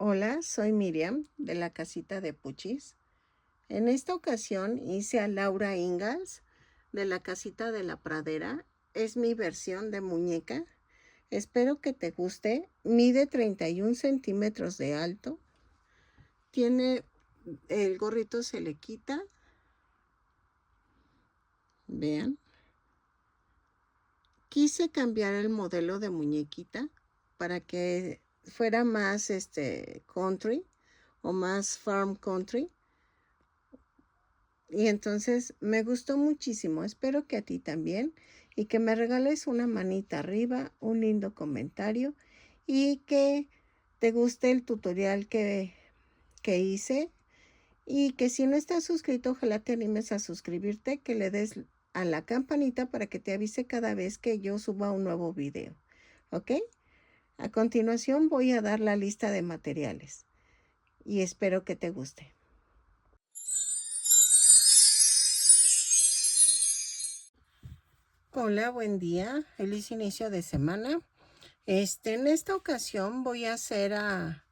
Hola, soy Miriam de la casita de Puchis. En esta ocasión hice a Laura Ingalls de la casita de la pradera. Es mi versión de muñeca. Espero que te guste. Mide 31 centímetros de alto. Tiene el gorrito, se le quita. Vean. Quise cambiar el modelo de muñequita para que fuera más country o más farm country. Y entonces me gustó muchísimo. Espero que a ti también y que me regales una manita arriba, un lindo comentario y que te guste el tutorial que hice y que si no estás suscrito, ojalá te animes a suscribirte, que le des a la campanita para que te avise cada vez que yo suba un nuevo video. ¿Ok? A continuación voy a dar la lista de materiales y espero que te guste. Hola, buen día, feliz inicio de semana. En esta ocasión voy a hacer a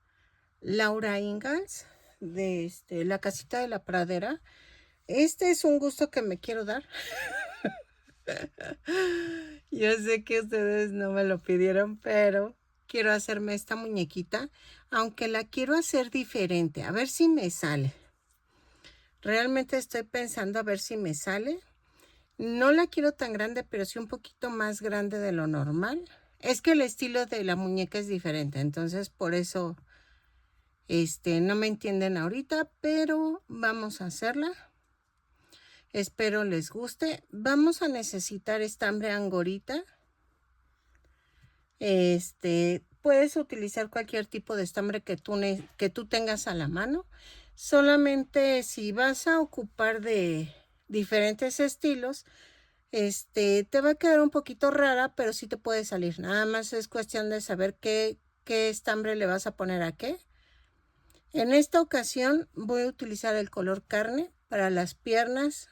Laura Ingalls de la casita de la pradera. Este es un gusto que me quiero dar. Yo sé que ustedes no me lo pidieron, pero quiero hacerme esta muñequita, aunque la quiero hacer diferente, a ver si me sale. Realmente estoy pensando a ver si me sale. No la quiero tan grande, pero sí un poquito más grande de lo normal. Es que el estilo de la muñeca es diferente, entonces por eso no me entienden ahorita, pero vamos a hacerla. Espero les guste. Vamos a necesitar estambre angorita. Puedes utilizar cualquier tipo de estambre que tú tengas a la mano. Solamente si vas a ocupar de diferentes estilos, te va a quedar un poquito rara, pero sí te puede salir. Nada más es cuestión de saber qué estambre le vas a poner a qué. En esta ocasión voy a utilizar el color carne para las piernas,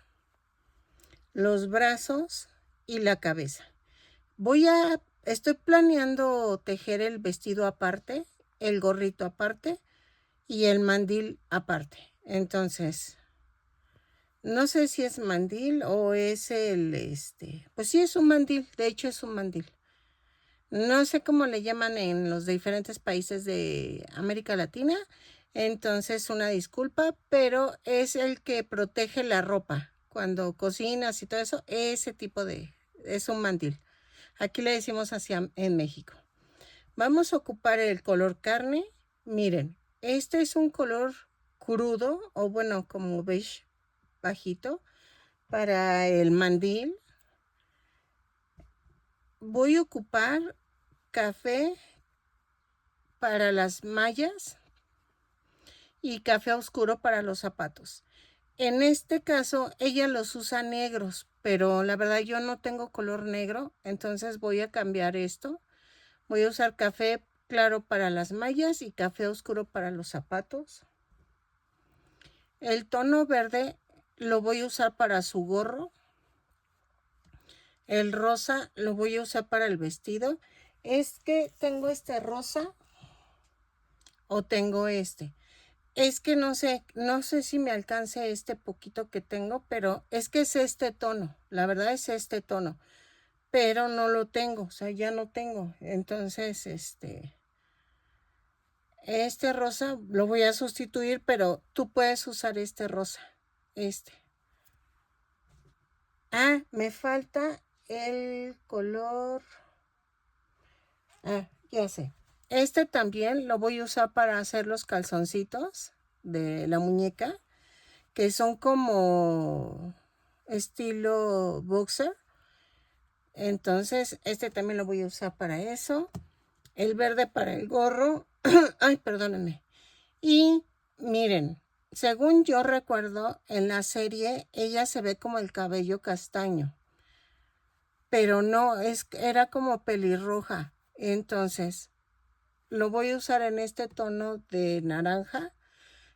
los brazos y la cabeza. Estoy planeando tejer el vestido aparte, el gorrito aparte y el mandil aparte. Entonces, no sé si es mandil o es pues sí es un mandil, de hecho es un mandil. No sé cómo le llaman en los diferentes países de América Latina, entonces una disculpa, pero es el que protege la ropa. Cuando cocinas y todo eso, es un mandil. Aquí le decimos así en México. Vamos a ocupar el color carne. Miren, este es un color crudo o bueno, como beige bajito para el mandil. Voy a ocupar café para las mallas y café oscuro para los zapatos. En este caso, ella los usa negros, pero la verdad yo no tengo color negro, entonces voy a cambiar esto. Voy a usar café claro para las mallas y café oscuro para los zapatos. El tono verde lo voy a usar para su gorro. El rosa lo voy a usar para el vestido. Es que tengo este rosa o tengo este. Es que no sé si me alcance este poquito que tengo, pero es que es este tono. La verdad es este tono. Pero no lo tengo, o sea, ya no tengo. Entonces, este rosa lo voy a sustituir, pero tú puedes usar este rosa. Ah, me falta el color. Ah, ya sé. Este también lo voy a usar para hacer los calzoncitos de la muñeca, que son como estilo boxer. Entonces, este también lo voy a usar para eso. El verde para el gorro. Ay, perdónenme. Y miren, según yo recuerdo, en la serie ella se ve como el cabello castaño, pero no, era como pelirroja. Entonces, lo voy a usar en este tono de naranja.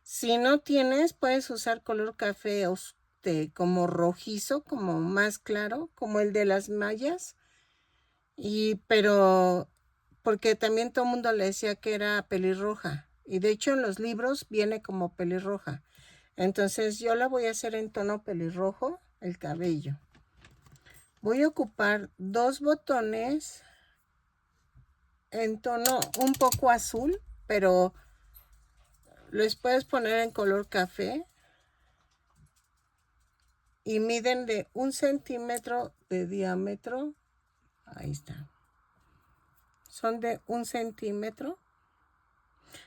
Si no tienes, puedes usar color café como rojizo, como más claro, como el de las mallas. Pero porque también todo el mundo le decía que era pelirroja. Y de hecho en los libros viene como pelirroja. Entonces yo la voy a hacer en tono pelirrojo, el cabello. Voy a ocupar 2 botones en tono un poco azul, pero les puedes poner en color café. Y miden de 1 centímetro de diámetro. Ahí está. Son de 1 centímetro.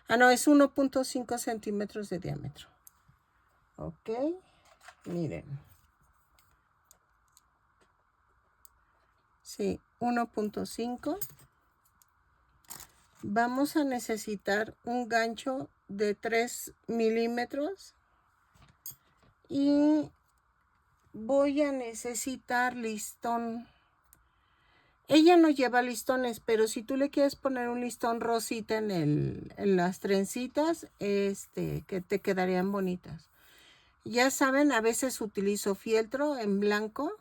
Ah, no, es 1.5 centímetros de diámetro. Ok, miren. Sí, 1.5. Vamos a necesitar un gancho de 3 milímetros. Y voy a necesitar listón. Ella no lleva listones, pero si tú le quieres poner un listón rosita en las trencitas, que te quedarían bonitas. Ya saben, a veces utilizo fieltro en blanco,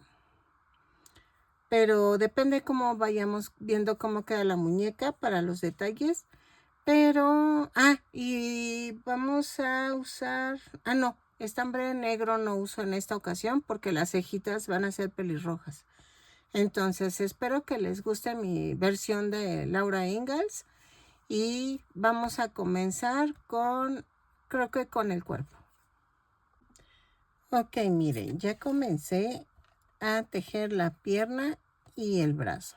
pero depende cómo vayamos viendo cómo queda la muñeca para los detalles. Pero, y vamos a usar, no, estambre negro no uso en esta ocasión porque las cejitas van a ser pelirrojas. Entonces espero que les guste mi versión de Laura Ingalls y vamos a comenzar creo que con el cuerpo. Ok, miren, ya comencé a tejer la pierna y el brazo.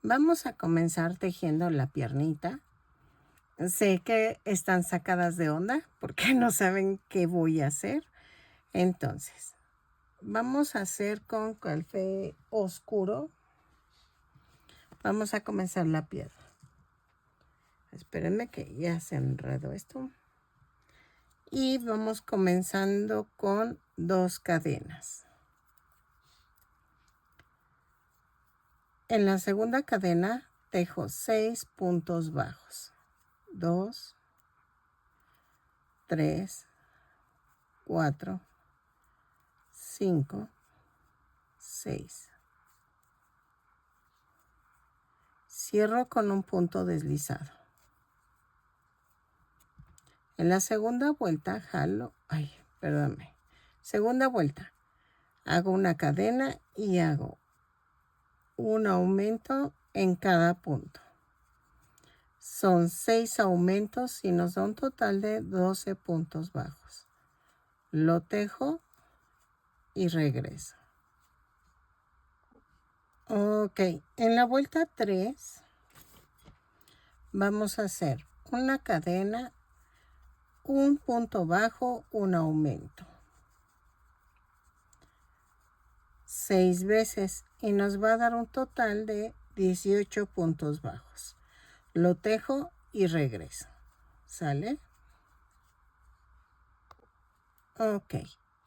Vamos a comenzar tejiendo la piernita. Sé que están sacadas de onda porque no saben qué voy a hacer. Entonces, vamos a hacer con café oscuro. Vamos a comenzar la pierna. Espérenme que ya se enredó esto. Y vamos comenzando con 2 cadenas. En la segunda cadena tejo 6 puntos bajos. 2, 3, 4, 5, 6. Cierro con un punto deslizado. En la segunda vuelta jalo, segunda vuelta, hago una cadena y hago un aumento en cada punto. Son 6 aumentos y nos da un total de 12 puntos bajos. Lo tejo y regreso. Ok, en la vuelta 3 vamos a hacer una cadena, un punto bajo, un aumento. 6 veces y nos va a dar un total de 18 puntos bajos. Lo tejo y regreso. ¿Sale? Ok.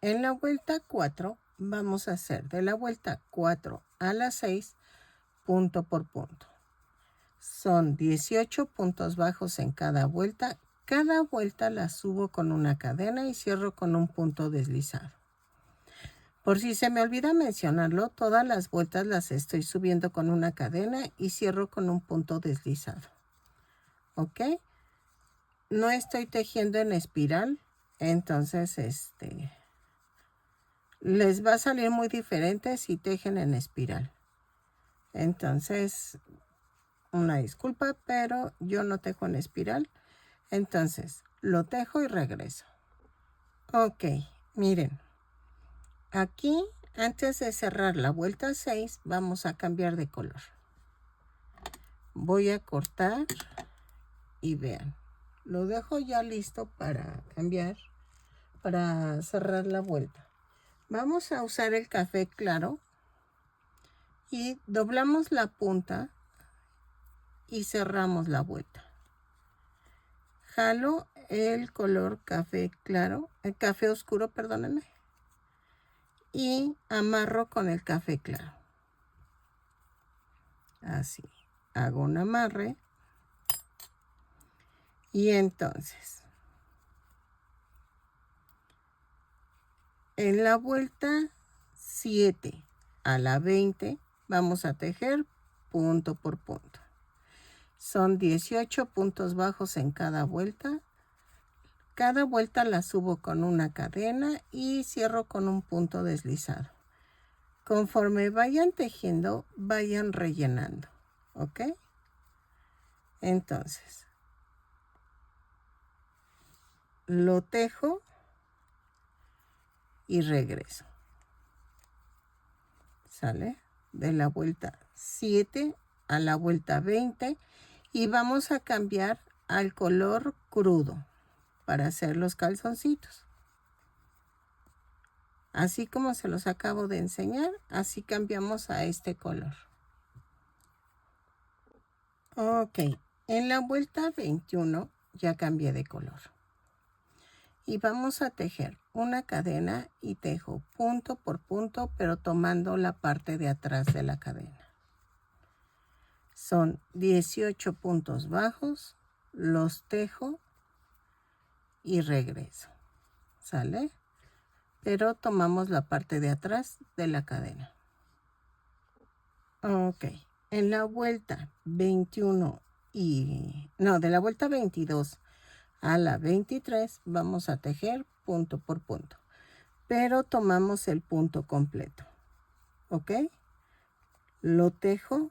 En la vuelta 4 vamos a hacer de la vuelta 4 a la 6 punto por punto. Son 18 puntos bajos en cada vuelta. Cada vuelta la subo con una cadena y cierro con un punto deslizado. Por si se me olvida mencionarlo, todas las vueltas las estoy subiendo con una cadena y cierro con un punto deslizado. ¿Ok? No estoy tejiendo en espiral, entonces les va a salir muy diferente si tejen en espiral. Entonces, una disculpa, pero yo no tejo en espiral. Entonces, lo tejo y regreso. Ok, miren. Aquí, antes de cerrar la vuelta 6, vamos a cambiar de color. Voy a cortar y vean. Lo dejo ya listo para cambiar, para cerrar la vuelta. Vamos a usar el café claro y doblamos la punta y cerramos la vuelta. Jalo el color café claro, el café oscuro, perdónenme, y amarro con el café claro. Así, hago un amarre y entonces en la vuelta 7 a la 20 vamos a tejer punto por punto. Son 18 puntos bajos en cada vuelta. Cada vuelta la subo con una cadena y cierro con un punto deslizado. Conforme vayan tejiendo, vayan rellenando, ¿ok? Entonces, lo tejo y regreso. ¿Sale? De la vuelta 7 a la vuelta 20 y vamos a cambiar al color crudo para hacer los calzoncitos. Así como se los acabo de enseñar, así cambiamos a este color. Ok, en la vuelta 21 ya cambié de color. Y vamos a tejer una cadena y tejo punto por punto, pero tomando la parte de atrás de la cadena. Son 18 puntos bajos, los tejo y regreso. ¿Sale? Pero tomamos la parte de atrás de la cadena. Ok, en la vuelta 21 de la vuelta 22 a la 23 vamos a tejer punto por punto, pero tomamos el punto completo. ¿Ok? Lo tejo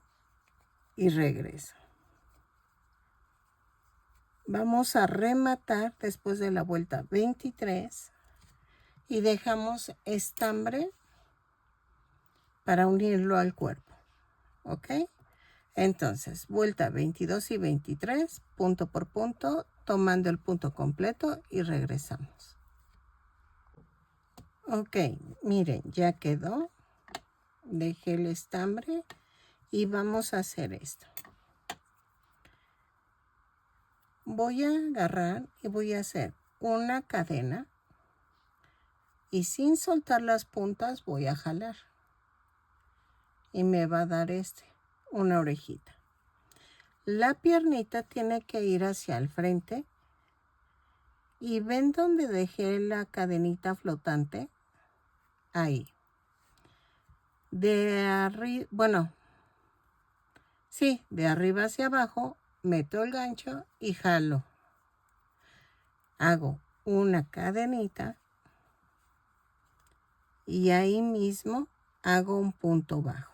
y regreso. Vamos a rematar después de la vuelta 23 y dejamos estambre para unirlo al cuerpo. ¿Ok? Entonces, vuelta 22 y 23, punto por punto, tomando el punto completo y regresamos. Ok, miren, ya quedó. Dejé el estambre y vamos a hacer esto. Voy a agarrar y voy a hacer una cadena y sin soltar las puntas voy a jalar. Y me va a dar una orejita. La piernita tiene que ir hacia el frente. Y ven donde dejé la cadenita flotante. Ahí. De arriba, bueno, sí, de arriba hacia abajo, meto el gancho y jalo. Hago una cadenita. Y ahí mismo hago un punto bajo.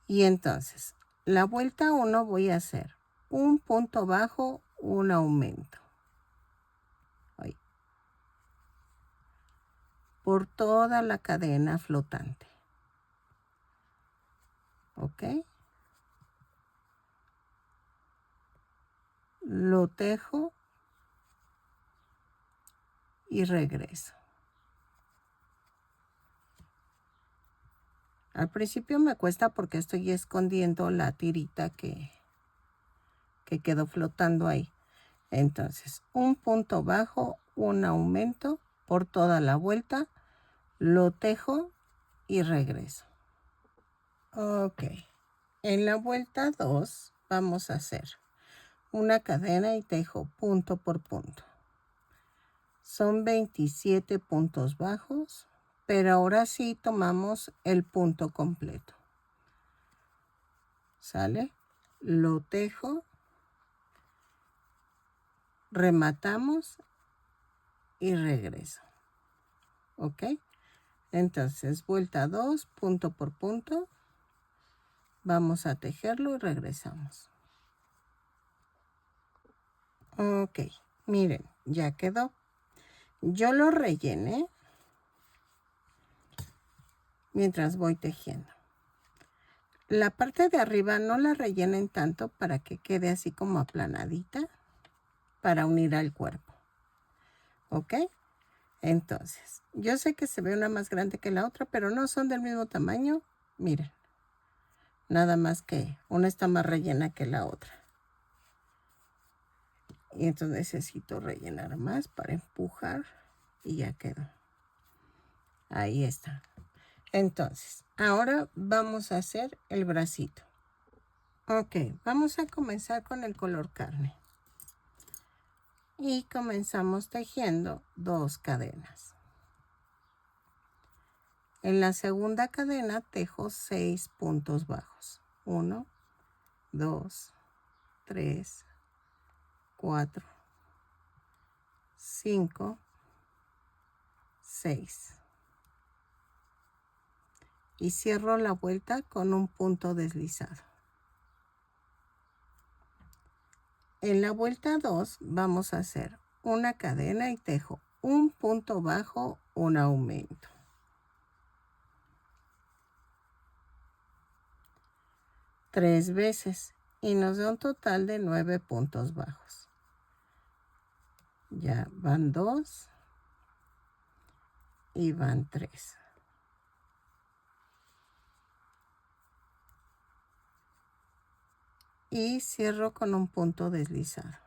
Y entonces, la vuelta 1 voy a hacer un punto bajo, un aumento. Ahí. Por toda la cadena flotante. ¿Ok? Lo tejo y regreso. Al principio me cuesta porque estoy escondiendo la tirita que quedó flotando ahí. Entonces, un punto bajo, un aumento por toda la vuelta, lo tejo y regreso. Ok, en la vuelta 2 vamos a hacer una cadena y tejo punto por punto. Son 27 puntos bajos, pero ahora sí tomamos el punto completo. ¿Sale? Lo tejo, rematamos y regreso. ¿Ok? Entonces, vuelta 2, punto por punto. Vamos a tejerlo y regresamos. Ok, miren, ya quedó. Yo lo rellené mientras voy tejiendo. La parte de arriba no la rellenen tanto para que quede así como aplanadita para unir al cuerpo. ¿Ok? Entonces, yo sé que se ve una más grande que la otra, pero no son del mismo tamaño. Miren, nada más que una está más rellena que la otra. Y entonces necesito rellenar más para empujar y ya quedó. Ahí está. Entonces, ahora vamos a hacer el bracito. Ok, vamos a comenzar con el color carne. Y comenzamos tejiendo 2 cadenas. En la segunda cadena tejo 6 puntos bajos. 1, 2, 3, 4, 5, 6. Y cierro la vuelta con un punto deslizado. En la vuelta 2 vamos a hacer una cadena y tejo un punto bajo, un aumento. 3 veces y nos da un total de 9 puntos bajos. Ya van 2 y van 3. Y cierro con un punto deslizado.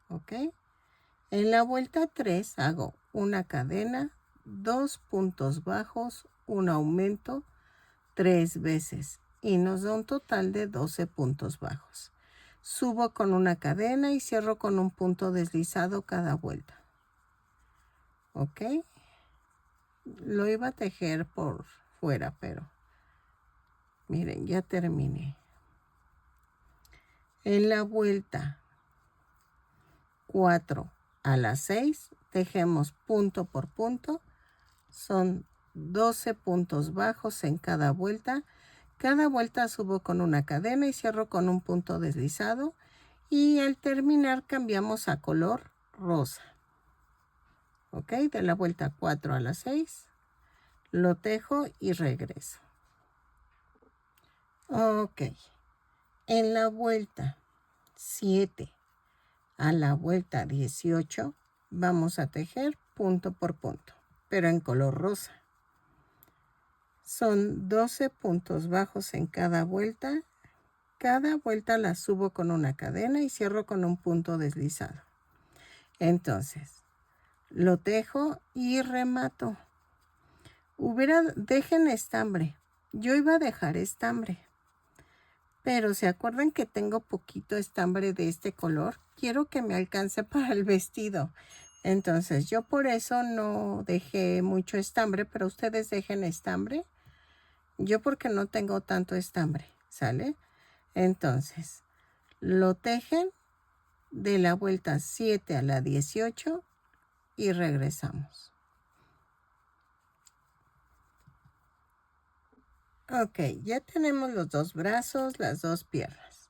¿Ok? En la vuelta 3 hago una cadena, 2 puntos bajos, un aumento, 3 veces y nos da un total de 12 puntos bajos. Subo con una cadena y cierro con un punto deslizado cada vuelta. ¿Ok? Lo iba a tejer por fuera, pero miren, ya terminé. En la vuelta 4 a la 6 tejemos punto por punto. Son 12 puntos bajos en cada vuelta. Cada vuelta subo con una cadena y cierro con un punto deslizado. Y al terminar cambiamos a color rosa. ¿Ok? De la vuelta 4 a la 6. Lo tejo y regreso. Ok. En la vuelta 7 a la vuelta 18 vamos a tejer punto por punto, pero en color rosa. Son 12 puntos bajos en cada vuelta. Cada vuelta la subo con una cadena y cierro con un punto deslizado. Entonces, lo tejo y remato. Dejen estambre. Yo iba a dejar estambre. Pero ¿se acuerdan que tengo poquito estambre de este color? Quiero que me alcance para el vestido. Entonces yo por eso no dejé mucho estambre, pero ustedes dejen estambre. Yo porque no tengo tanto estambre, ¿sale? Entonces lo tejen de la vuelta 7 a la 18 y regresamos. Ok, ya tenemos los dos brazos, las dos piernas.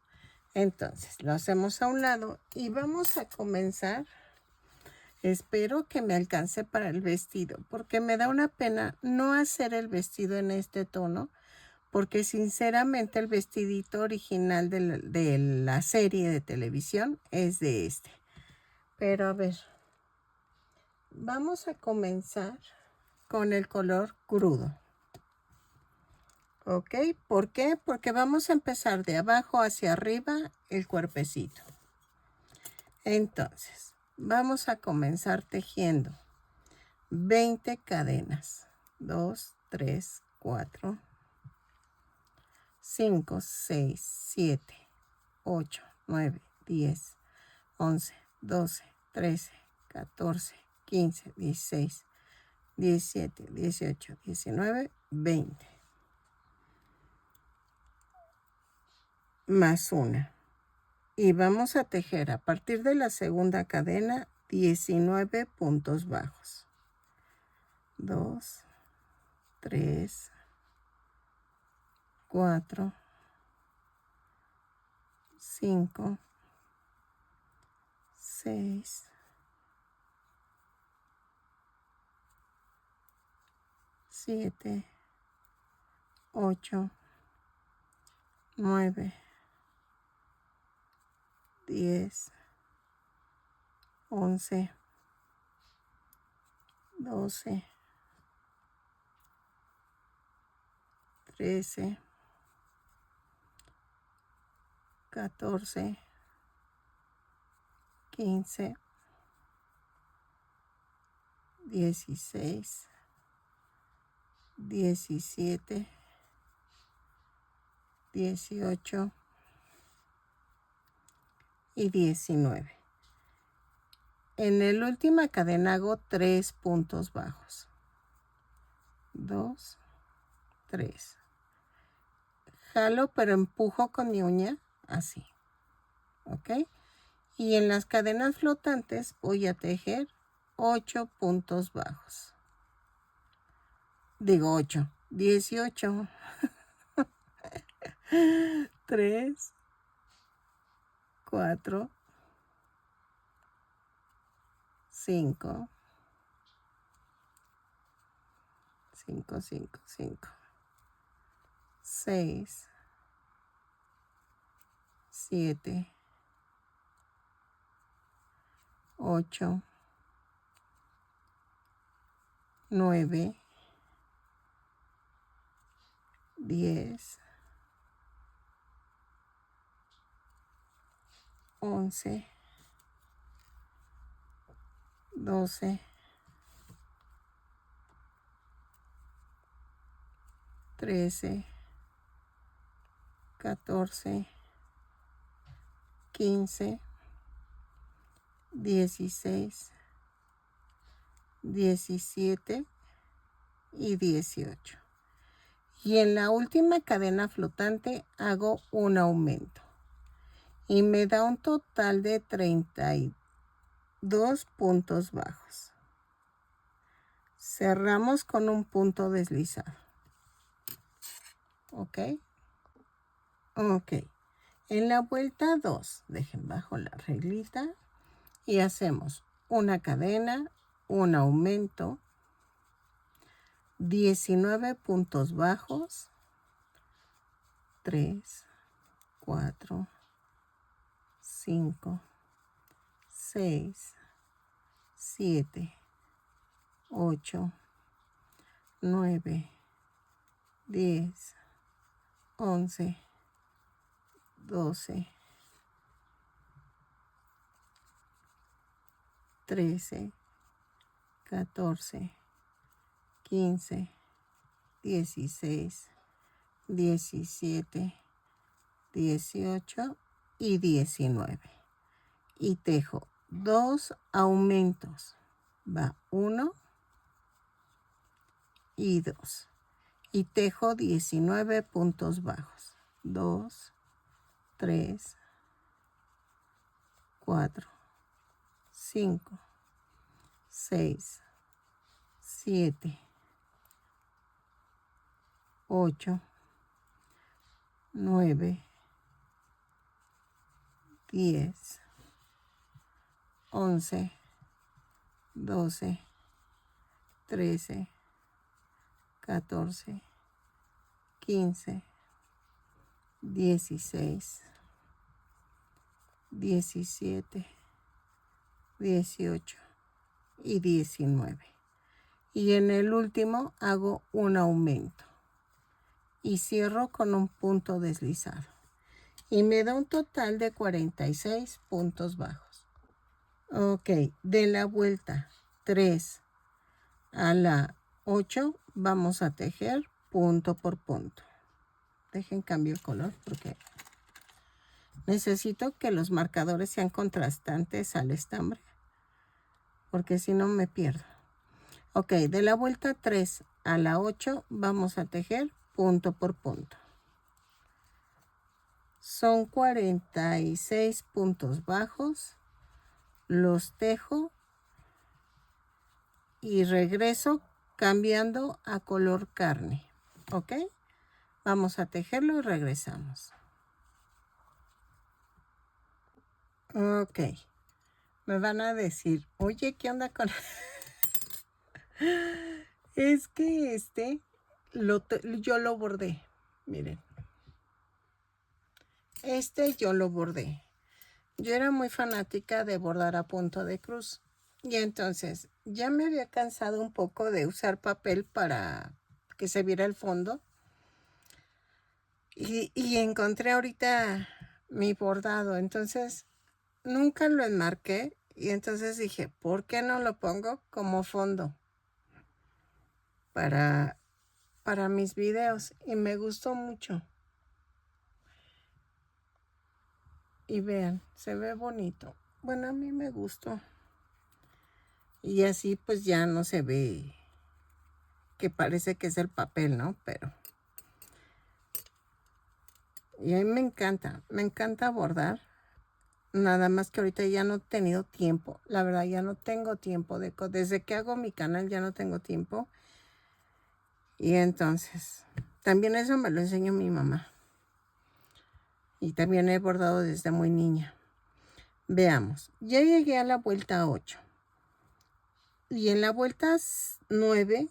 Entonces, lo hacemos a un lado y vamos a comenzar. Espero que me alcance para el vestido, porque me da una pena no hacer el vestido en este tono, porque sinceramente el vestidito original de la serie de televisión es de este. Pero a ver, vamos a comenzar con el color crudo. ¿Ok? ¿Por qué? Porque vamos a empezar de abajo hacia arriba el cuerpecito. Entonces, vamos a comenzar tejiendo 20 cadenas. 2, 3, 4, 5, 6, 7, 8, 9, 10, 11, 12, 13, 14, 15, 16, 17, 18, 19, 20. Más una. Y vamos a tejer a partir de la segunda cadena 19 puntos bajos. 2, 3, 4, 5, 6, 7, 8, 9, 10, 11, 12, 13, 14, 15, 16, 17, 18 y 19. En la última cadena hago 3 puntos bajos. 2, 3. Jalo, pero empujo con mi uña así. ¿ok? Y en las cadenas flotantes voy a tejer 8 puntos bajos. Digo 8, 18. 3, 4, 5, 5, 5, 5, 6, 7, 8, 9, 10, 11, 12, 13, 14, 15, 16, 17 y 18. Y en la última cadena flotante hago un aumento. Y me da un total de 32 puntos bajos. Cerramos con un punto deslizado. ¿Ok? Ok. En la vuelta 2, dejen bajo la reglita y hacemos una cadena, un aumento, 19 puntos bajos, 3, 4, 5, 6, 7, 8, 9, 10, 11, 12, 13, 14, 15, 16, 17, 18 y 19. Y tejo 2 aumentos. Va 1 y 2. Y tejo 19 puntos bajos. 2, 3, 4, 5, 6, 7, 8, 9, 10, 11, 12, 13, 14, 15, 16, 17, 18 y 19. Y en el último hago un aumento y cierro con un punto deslizado. Y me da un total de 46 puntos bajos. Ok, de la vuelta 3 a la 8 vamos a tejer punto por punto. Dejen cambio el color porque necesito que los marcadores sean contrastantes al estambre, porque si no me pierdo. Ok, de la vuelta 3 a la 8 vamos a tejer punto por punto. Son 46 puntos bajos. Los tejo y regreso cambiando a color carne. ¿Ok? Vamos a tejerlo y regresamos. Ok. Me van a decir, oye, ¿qué onda con...? Es que yo lo bordé. Miren. Yo lo bordé. Yo era muy fanática de bordar a punto de cruz. Y entonces ya me había cansado un poco de usar papel para que se viera el fondo. Y encontré ahorita mi bordado. Entonces nunca lo enmarqué. Y entonces dije, ¿por qué no lo pongo como fondo para mis videos? Y me gustó mucho. Y vean, se ve bonito. Bueno, a mí me gustó. Y así pues ya no se ve que parece que es el papel, ¿no? Pero... Y a mí me encanta bordar. Nada más que ahorita ya no he tenido tiempo. La verdad, ya no tengo tiempo. Desde que hago mi canal ya no tengo tiempo. Y entonces, también eso me lo enseñó mi mamá. Y también he bordado desde muy niña. Veamos, ya llegué a la vuelta 8. Y en la vuelta 9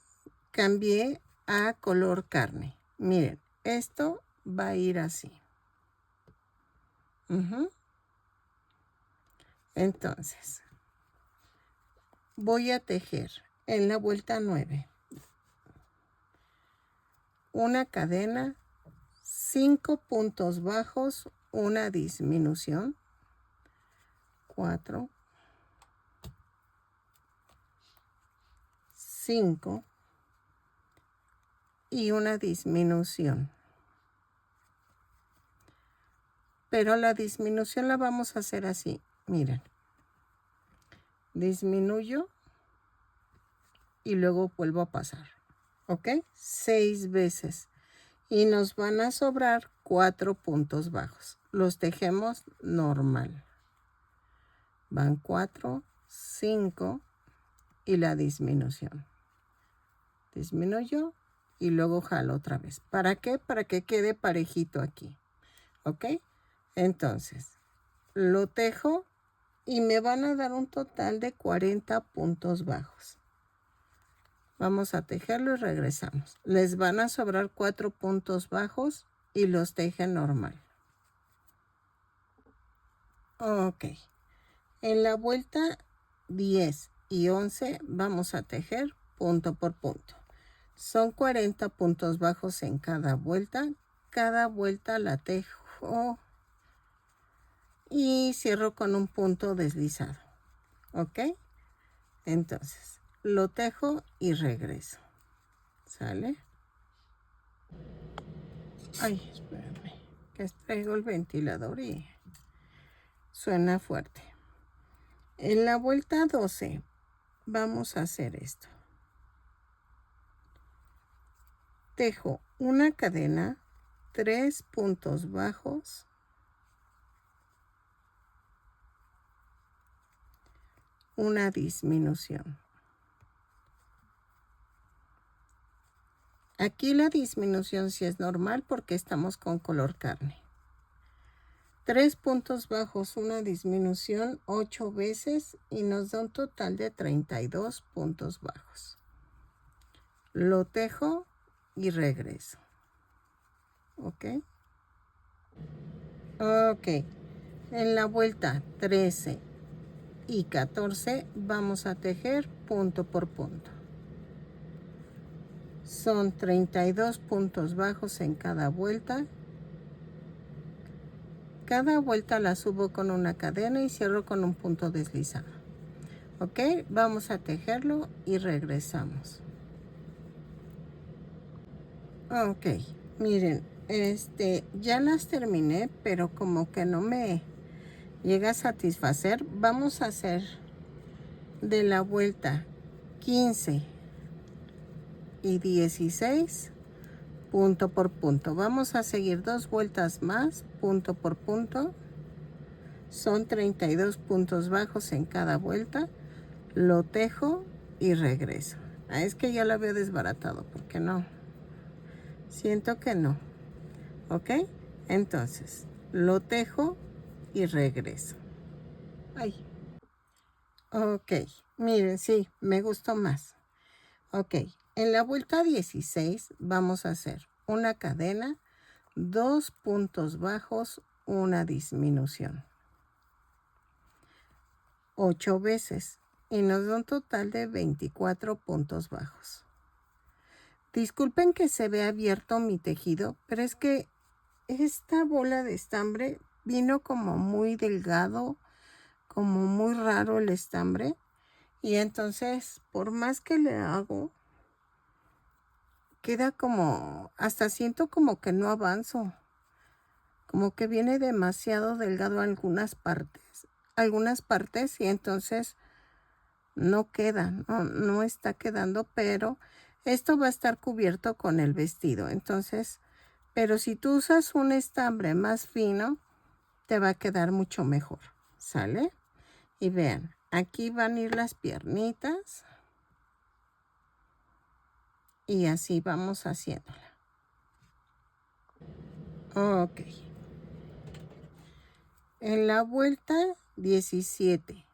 cambié a color carne. Miren, esto va a ir así. Entonces, voy a tejer en la vuelta 9 una cadena, 5 puntos bajos, una disminución, 4, 5 y una disminución. Pero la disminución la vamos a hacer así, miren. Disminuyo y luego vuelvo a pasar, ¿ok? 6 veces. Y nos van a sobrar 4 puntos bajos. Los tejemos normal. Van 4, 5 y la disminución. Disminuyo y luego jalo otra vez. ¿Para qué? Para que quede parejito aquí, ¿ok? Entonces, lo tejo y me van a dar un total de 40 puntos bajos. Vamos a tejerlo y regresamos. Les van a sobrar 4 puntos bajos y los tejen normal. Ok. En la vuelta 10 y 11 vamos a tejer punto por punto. Son 40 puntos bajos en cada vuelta. Cada vuelta la tejo y cierro con un punto deslizado. ¿Ok? Entonces, lo tejo y regreso. ¿Sale? Ay, espérame, que traigo el ventilador y suena fuerte. En la vuelta 12 vamos a hacer esto. Tejo una cadena, 3 puntos bajos, una disminución. Aquí la disminución sí es normal porque estamos con color carne. 3 puntos bajos, una disminución 8 veces y nos da un total de 32 puntos bajos. Lo tejo y regreso. ¿Ok? Ok. En la vuelta 13 y 14 vamos a tejer punto por punto. Son 32 puntos bajos en cada vuelta. Cada vuelta la subo con una cadena y cierro con un punto deslizado. Ok, vamos a tejerlo y regresamos. Ok, miren, ya las terminé, pero como que no me llega a satisfacer. Vamos a hacer de la vuelta 15 y 16 punto por punto. Vamos a seguir 2 vueltas más, punto por punto. Son 32 puntos bajos en cada vuelta. Lo tejo y regreso. Es que ya lo había desbaratado, porque no. Siento que no. ¿Ok? Entonces, lo tejo y regreso. Ay. Ok, miren, sí, me gustó más. Ok, en la vuelta 16 vamos a hacer una cadena, 2 puntos bajos, una disminución. 8 veces y nos da un total de 24 puntos bajos. Disculpen que se vea abierto mi tejido, pero es que esta bola de estambre vino como muy delgado, como muy raro el estambre. Y entonces, por más que le hago, queda como, hasta siento como que no avanzo. Como que viene demasiado delgado algunas partes y entonces no queda, no está quedando, pero esto va a estar cubierto con el vestido. Entonces, pero si tú usas un estambre más fino, te va a quedar mucho mejor. ¿Sale? Y vean, aquí van a ir las piernitas. Y así vamos haciéndola. Ok. En la vuelta 17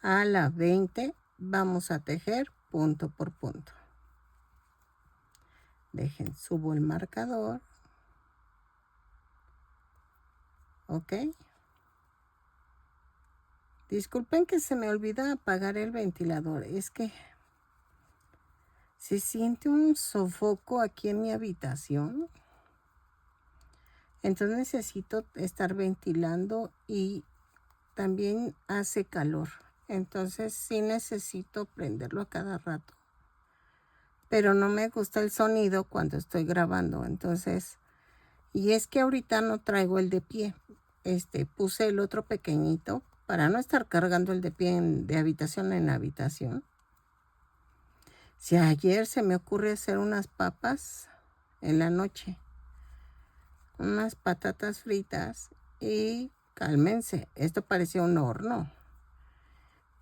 a la 20 vamos a tejer punto por punto. Dejen, subo el marcador. Ok. Disculpen que se me olvida apagar el ventilador. Es que se siente un sofoco aquí en mi habitación. Entonces necesito estar ventilando y también hace calor. Entonces sí necesito prenderlo a cada rato. Pero no me gusta el sonido cuando estoy grabando. Entonces, y es que ahorita no traigo el de pie. Puse el otro pequeñito para no estar cargando el de pie de habitación en habitación. Si ayer se me ocurre hacer unas papas en la noche, unas patatas fritas, y cálmense, esto parecía un horno.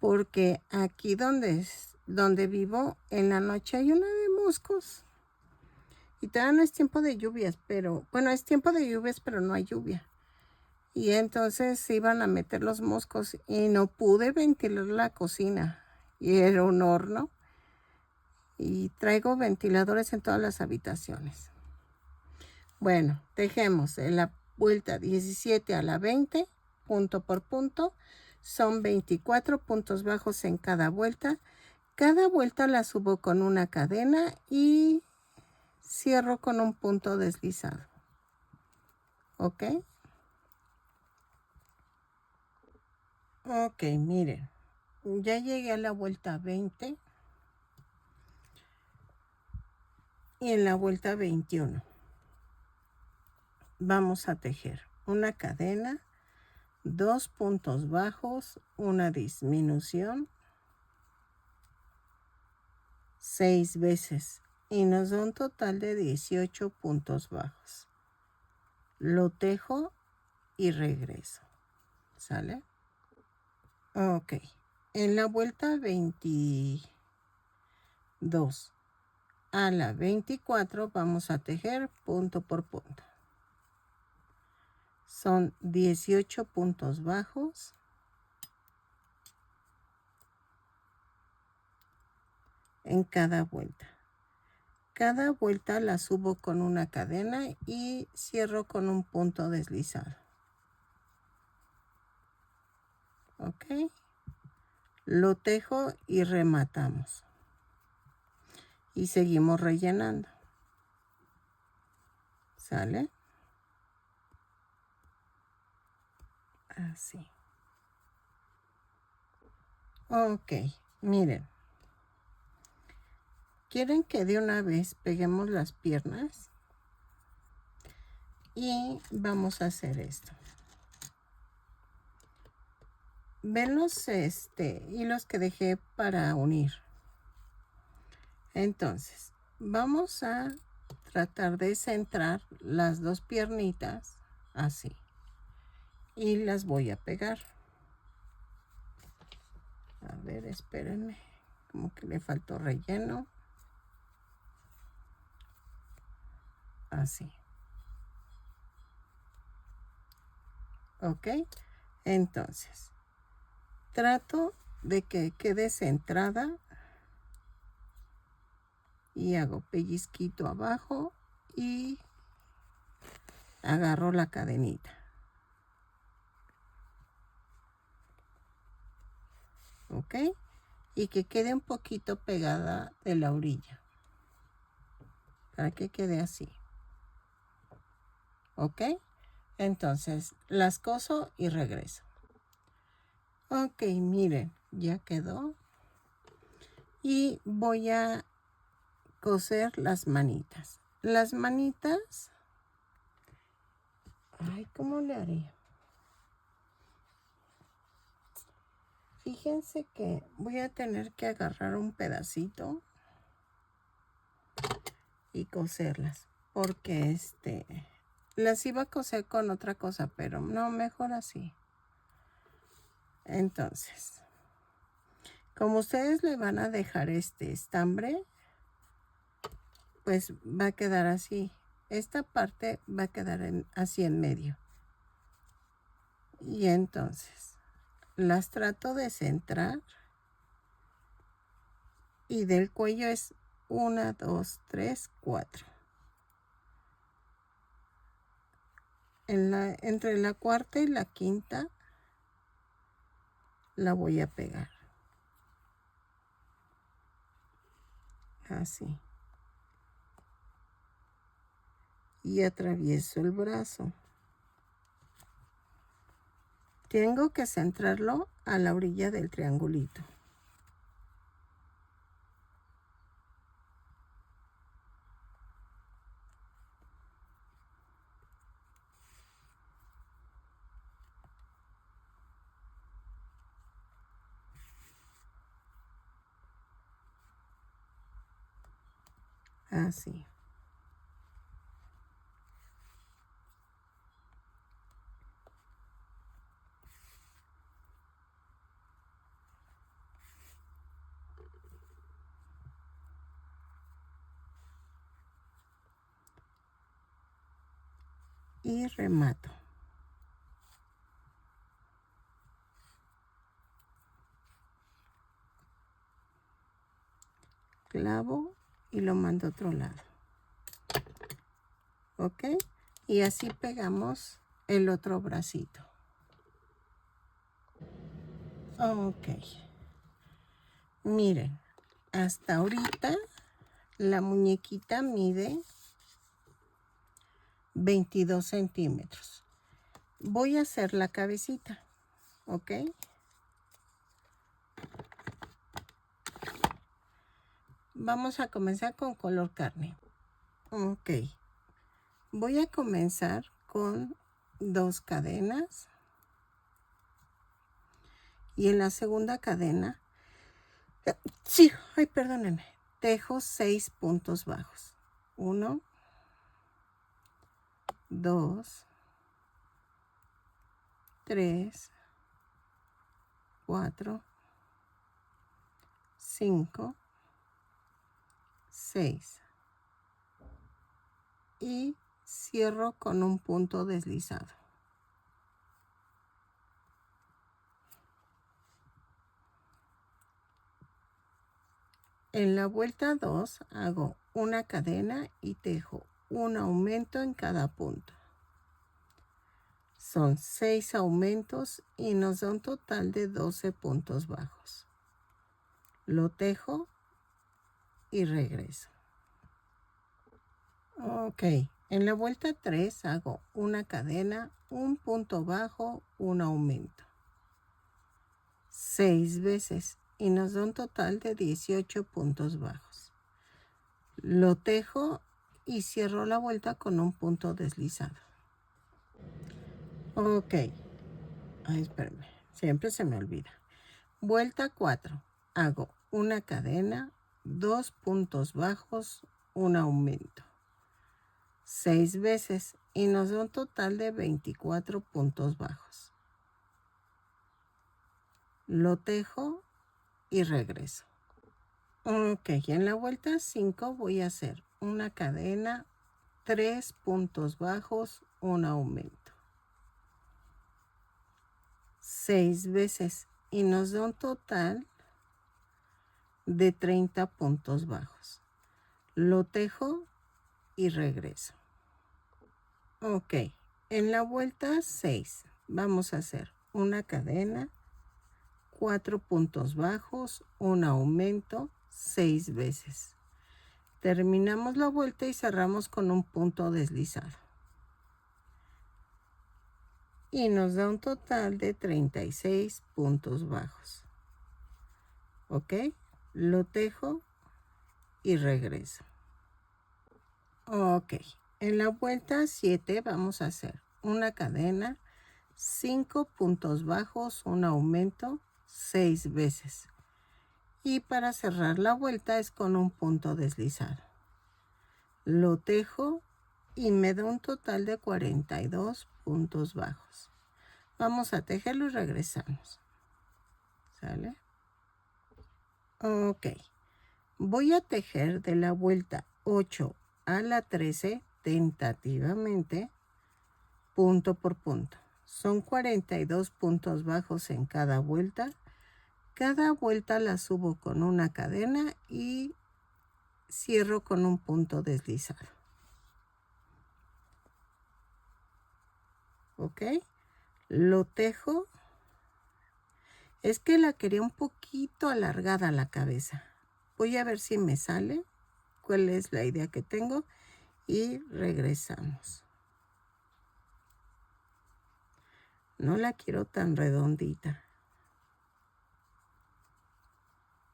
Porque aquí donde vivo, en la noche hay una de moscos. Y todavía no es tiempo de lluvias, pero bueno, es tiempo de lluvias, pero no hay lluvia. Y entonces se iban a meter los moscos y no pude ventilar la cocina. Y era un horno. Y traigo ventiladores en todas las habitaciones. Bueno, tejemos en la vuelta 17 a la 20, punto por punto. Son 24 puntos bajos en cada vuelta. Cada vuelta la subo con una cadena y cierro con un punto deslizado. ¿Ok? Ok, miren. Ya llegué a la vuelta 20. Y en la vuelta 21 vamos a tejer una cadena, 2 puntos bajos, una disminución, 6 veces y nos da un total de 18 puntos bajos. Lo tejo y regreso. ¿Sale? Ok. En la vuelta 22 a la 24 vamos a tejer punto por punto. Son 18 puntos bajos. En cada vuelta. Cada vuelta la subo con una cadena y cierro con un punto deslizado. Ok. Lo tejo y rematamos. Y seguimos rellenando. ¿Sale? Así. Ok, miren. ¿Quieren que de una vez peguemos las piernas? Y vamos a hacer esto. Ven los hilos que dejé para unir. Entonces, vamos a tratar de centrar las dos piernitas así. Y las voy a pegar. A ver, espérenme. Como que le faltó relleno. Así. Ok. Entonces, trato de que quede centrada. Y hago pellizquito abajo. Y agarro la cadenita. Ok. Y que quede un poquito pegada de la orilla. Para que quede así. Ok. Entonces las coso y regreso. Ok, miren, ya quedó. Y voy a coser las manitas. Las manitas. Ay, ¿cómo le haré? Fíjense que voy a tener que agarrar un pedacito y coserlas. Porque las iba a coser con otra cosa, pero no, mejor así. Entonces, como ustedes le van a dejar este estambre, pues va a quedar así. Esta parte va a quedar así en medio. Y entonces las trato de centrar. Y del cuello es 1, 2, 3, 4. Entre la cuarta y la quinta la voy a pegar. Así. Y atravieso el brazo. Tengo que centrarlo a la orilla del triangulito. Así. Y remato. Clavo y lo mando a otro lado. ¿Ok? Y así pegamos el otro bracito. Ok. Miren, hasta ahorita la muñequita mide 22 centímetros. Voy a hacer la cabecita, ¿ok? Vamos a comenzar con color carne. Ok. Voy a comenzar con 2 cadenas. Y en la segunda cadena, sí, ay, perdónenme, tejo 6 puntos bajos. 1, 2, 3, 4, 5, 6. Y cierro con un punto deslizado. En la vuelta 2 hago una cadena y tejo un aumento en cada punto. Son 6 aumentos y nos da un total de 12 puntos bajos. Lo tejo y regreso. Ok, en la vuelta 3 hago una cadena, un punto bajo, un aumento. 6 veces y nos da un total de 18 puntos bajos. Lo tejo y cierro la vuelta con un punto deslizado. Ok. Ay, espérame, siempre se me olvida. Vuelta 4. Hago una cadena, 2 puntos bajos, un aumento. 6 veces y nos da un total de 24 puntos bajos. Lo tejo y regreso. Ok, en la vuelta 5 voy a hacer una cadena, 3 puntos bajos, un aumento. 6 veces y nos da un total de 30 puntos bajos. Lo tejo y regreso. Ok, en la vuelta 6 vamos a hacer una cadena, 4 puntos bajos, un aumento, 6 veces. Terminamos la vuelta y cerramos con un punto deslizado. Y nos da un total de 36 puntos bajos. ¿Ok? Lo tejo y regreso. Ok, en la vuelta 7 vamos a hacer una cadena, 5 puntos bajos, un aumento, 6 veces. Y para cerrar la vuelta es con un punto deslizado. Lo tejo y me da un total de 42 puntos bajos. Vamos a tejerlo y regresamos. ¿Sale? Ok. Voy a tejer de la vuelta 8 a la 13 tentativamente, punto por punto. Son 42 puntos bajos en cada vuelta. Cada vuelta la subo con una cadena y cierro con un punto deslizado. ¿Ok? Lo tejo. Es que la quería un poquito alargada la cabeza. Voy a ver si me sale, cuál es la idea que tengo, y regresamos. No la quiero tan redondita.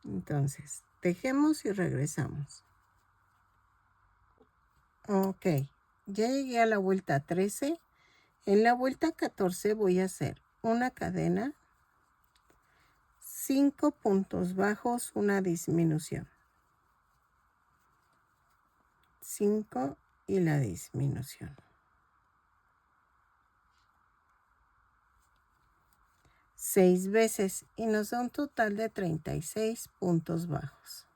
Entonces, tejemos y regresamos. Ok, ya llegué a la vuelta 13. En la vuelta 14 voy a hacer una cadena, 5 puntos bajos, una disminución. 5 y la disminución. 6 veces y nos da un total de 36 puntos bajos.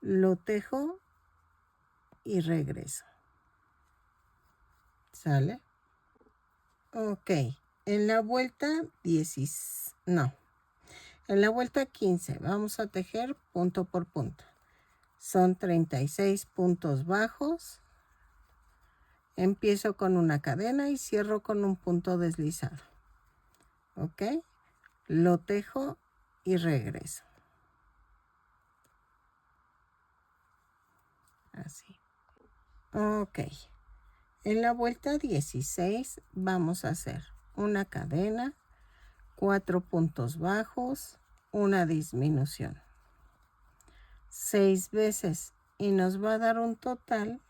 Lo tejo y regreso. ¿Sale? Ok. En la vuelta 10, no. En la vuelta 15 vamos a tejer punto por punto. Son 36 puntos bajos. Empiezo con una cadena y cierro con un punto deslizado. ¿Ok? Lo tejo y regreso. Así. Ok. En la vuelta 16 vamos a hacer una cadena, 4 puntos bajos, una disminución. 6 veces y nos va a dar un total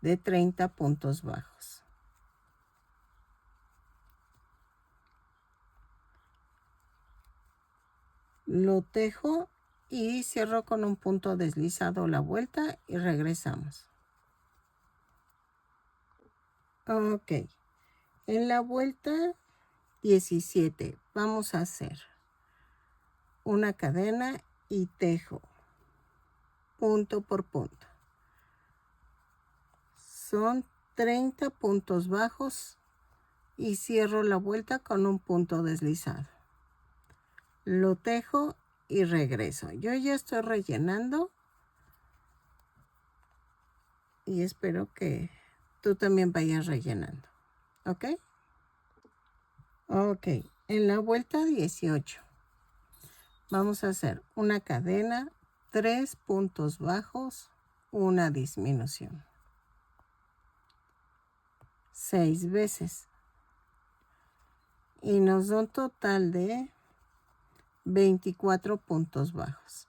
de 30 puntos bajos. Lo tejo y cierro con un punto deslizado la vuelta y regresamos. Ok. En la vuelta 17 vamos a hacer una cadena y tejo punto por punto. Son 30 puntos bajos y cierro la vuelta con un punto deslizado. Lo tejo y regreso. Yo ya estoy rellenando y espero que tú también vayas rellenando. ¿Ok? Ok. En la vuelta 18 vamos a hacer una cadena, 3 puntos bajos, una disminución. 6 veces. Y nos da un total de 24 puntos bajos.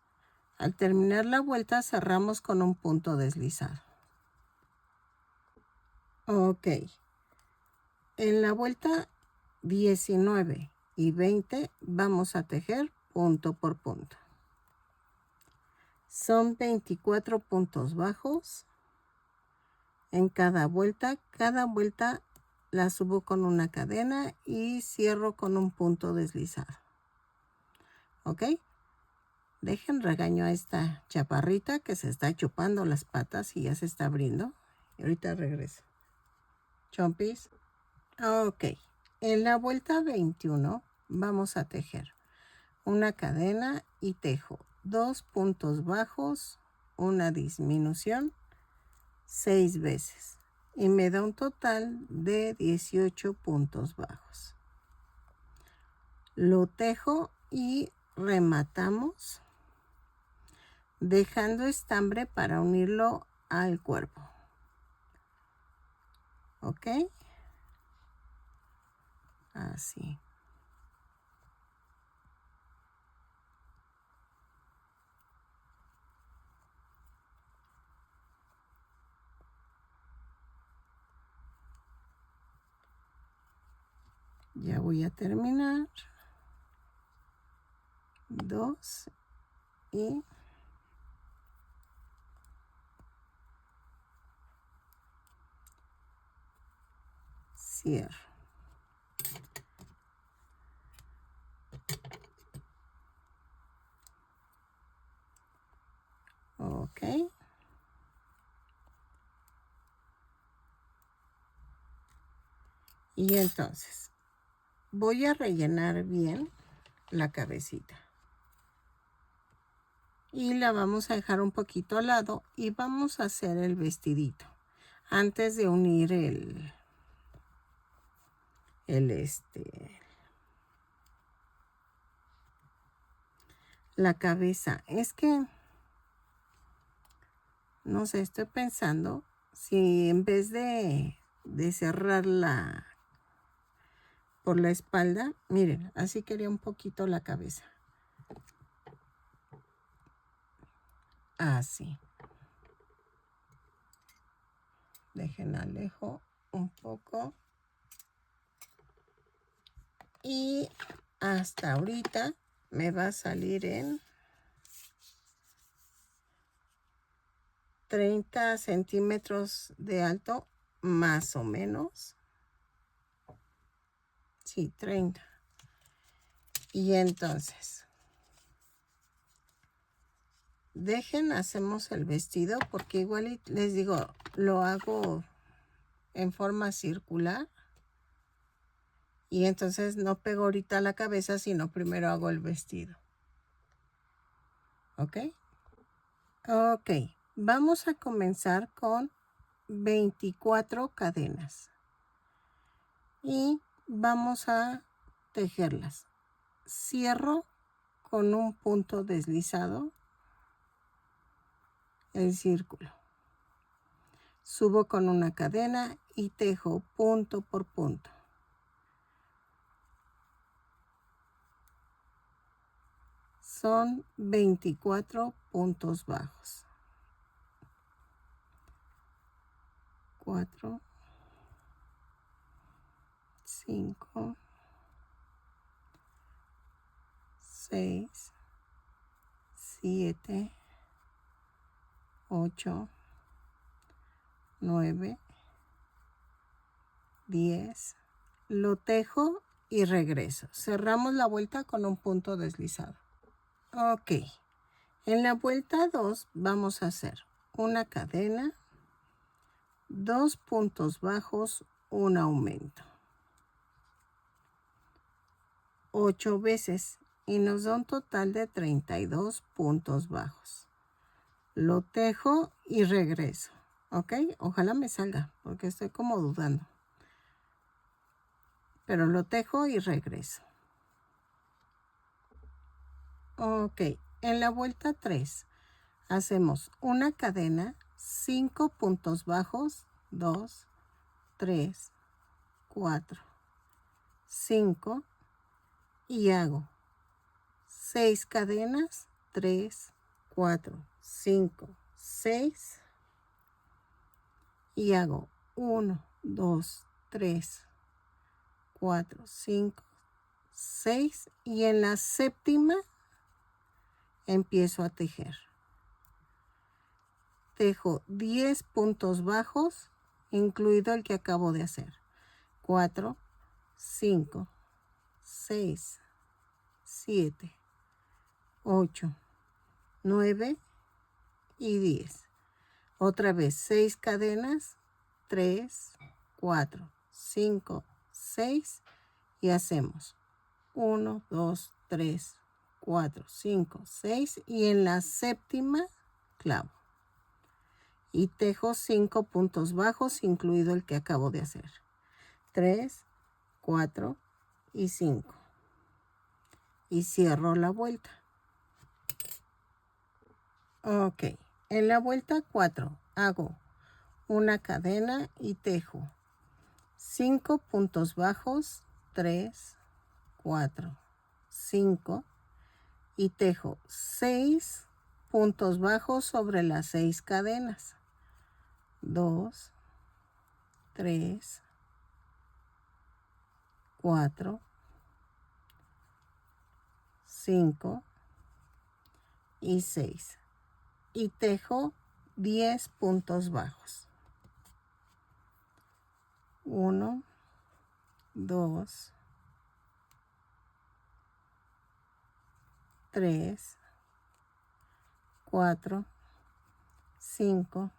Al terminar la vuelta cerramos con un punto deslizado. Ok. En la vuelta 19 y 20 vamos a tejer punto por punto. Son 24 puntos bajos en cada vuelta. Cada vuelta la subo con una cadena y cierro con un punto deslizado. ¿Ok? Dejen regaño a esta chaparrita que se está chupando las patas y ya se está abriendo. Y ahorita regreso. Chompis. Ok. En la vuelta 21 vamos a tejer una cadena y tejo 2 puntos bajos, una disminución, 6 veces. Y me da un total de 18 puntos bajos. Lo tejo y rematamos dejando estambre para unirlo al cuerpo. ¿Ok? Así. Ya voy a terminar. 2 y cierro. Y entonces voy a rellenar bien la cabecita. Y la vamos a dejar un poquito al lado y vamos a hacer el vestidito. Antes de unir la cabeza. Es que, no sé, estoy pensando si en vez de cerrarla por la espalda, miren, así quería un poquito la cabeza. Así. Dejen alejo un poco. Y hasta ahorita me va a salir en 30 centímetros de alto, más o menos. Sí, 30. Y entonces, hacemos el vestido, porque igual les digo, lo hago en forma circular. Y entonces no pego ahorita la cabeza, sino primero hago el vestido. ¿Ok? Ok, vamos a comenzar con 24 cadenas. Y vamos a tejerlas. Cierro con un punto deslizado el círculo. Subo con una cadena y tejo punto por punto. Son 24 puntos bajos. 4, 5, 6, 7, 8, 9, 10. Lo tejo y regreso. Cerramos la vuelta con un punto deslizado. Ok. En la vuelta 2 vamos a hacer una cadena, 2 puntos bajos, un aumento. 8 veces y nos da un total de 32 puntos bajos. Lo tejo y regreso. ¿Ok? Ojalá me salga porque estoy como dudando. Pero lo tejo y regreso. Ok. En la vuelta 3 hacemos una cadena, 5 puntos bajos, 2, 3, 4, 5 y hago 6 cadenas, 3, 4, 5, 6 y hago 1, 2, 3, 4, 5, 6 y en la séptima empiezo a tejer. Tejo 10 puntos bajos, incluido el que acabo de hacer. 4, 5, 6, 7, 8, 9 y 10. Otra vez 6 cadenas, 3, 4, 5, 6 y hacemos 1, 2, 3, 4, 5, 6 y en la séptima clavo. Y tejo 5 puntos bajos, incluido el que acabo de hacer. 3, 4 y 5. Y cierro la vuelta. Ok. En la vuelta 4 hago una cadena y tejo 5 puntos bajos, 3, 4, 5 y tejo 6 puntos bajos sobre las 6 cadenas. 2, 3, 4, 5 y 6 y tejo 10 puntos bajos. 1, 2, 3, 4, 5,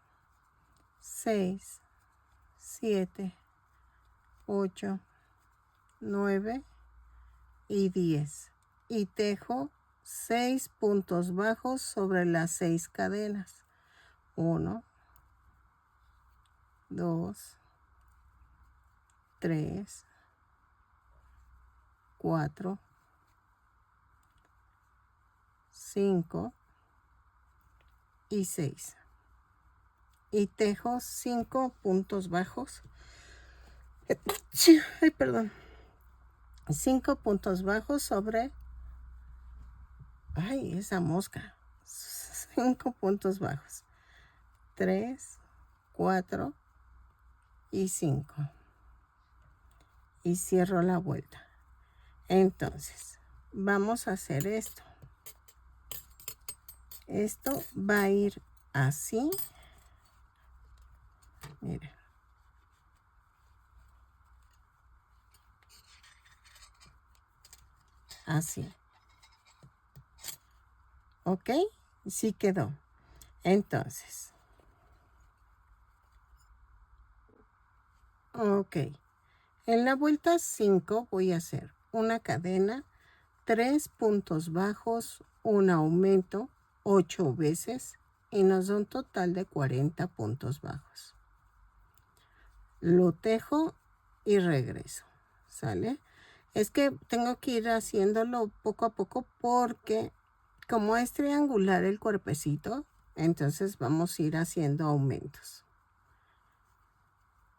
6, 7, 8, 9 y 10. Y tejo 6 puntos bajos sobre las 6 cadenas. 1, 2, 3, 4, 5 y 6. Y tejo 5 puntos bajos. Ay, perdón. 5 puntos bajos sobre... Ay, esa mosca. 5 puntos bajos. 3, 4 y 5. Y cierro la vuelta. Entonces, vamos a hacer esto. Esto va a ir así. Miren. Así. ¿Ok? Sí quedó. Entonces. Ok. En la vuelta 5 voy a hacer una cadena, 3 puntos bajos, un aumento, 8 veces y nos da un total de 40 puntos bajos. Lo tejo y regreso. ¿Sale? Es que tengo que ir haciéndolo poco a poco porque como es triangular el cuerpecito, entonces vamos a ir haciendo aumentos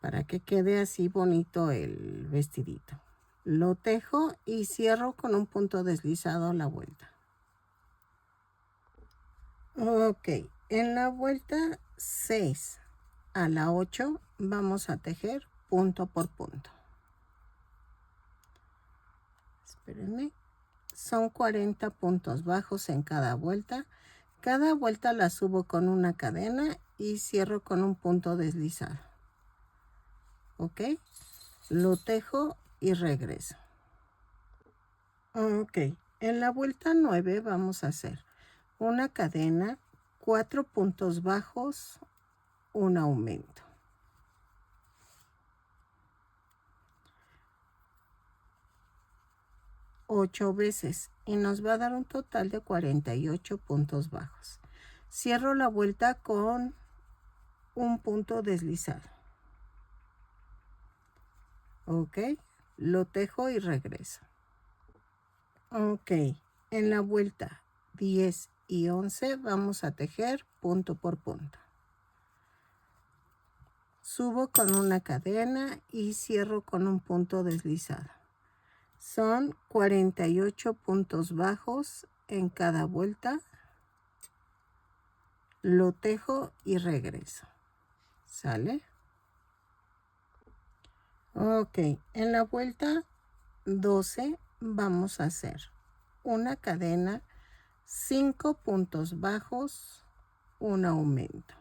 para que quede así bonito el vestidito. Lo tejo y cierro con un punto deslizado la vuelta. Ok, en la vuelta 6 a la 8 vamos a tejer punto por punto. Espérenme. Son 40 puntos bajos en cada vuelta. Cada vuelta la subo con una cadena y cierro con un punto deslizado. ¿Ok? Lo tejo y regreso. Ok. En la vuelta 9 vamos a hacer una cadena, 4 puntos bajos, un aumento. Ocho veces y nos va a dar un total de 48 puntos bajos. Cierro la vuelta con un punto deslizado. Ok, lo tejo y regreso. Ok, en la vuelta 10 y 11 vamos a tejer punto por punto. Subo con una cadena y cierro con un punto deslizado. Son 48 puntos bajos en cada vuelta. Lo tejo y regreso. ¿Sale? Ok, en la vuelta 12 vamos a hacer una cadena, 5 puntos bajos, un aumento.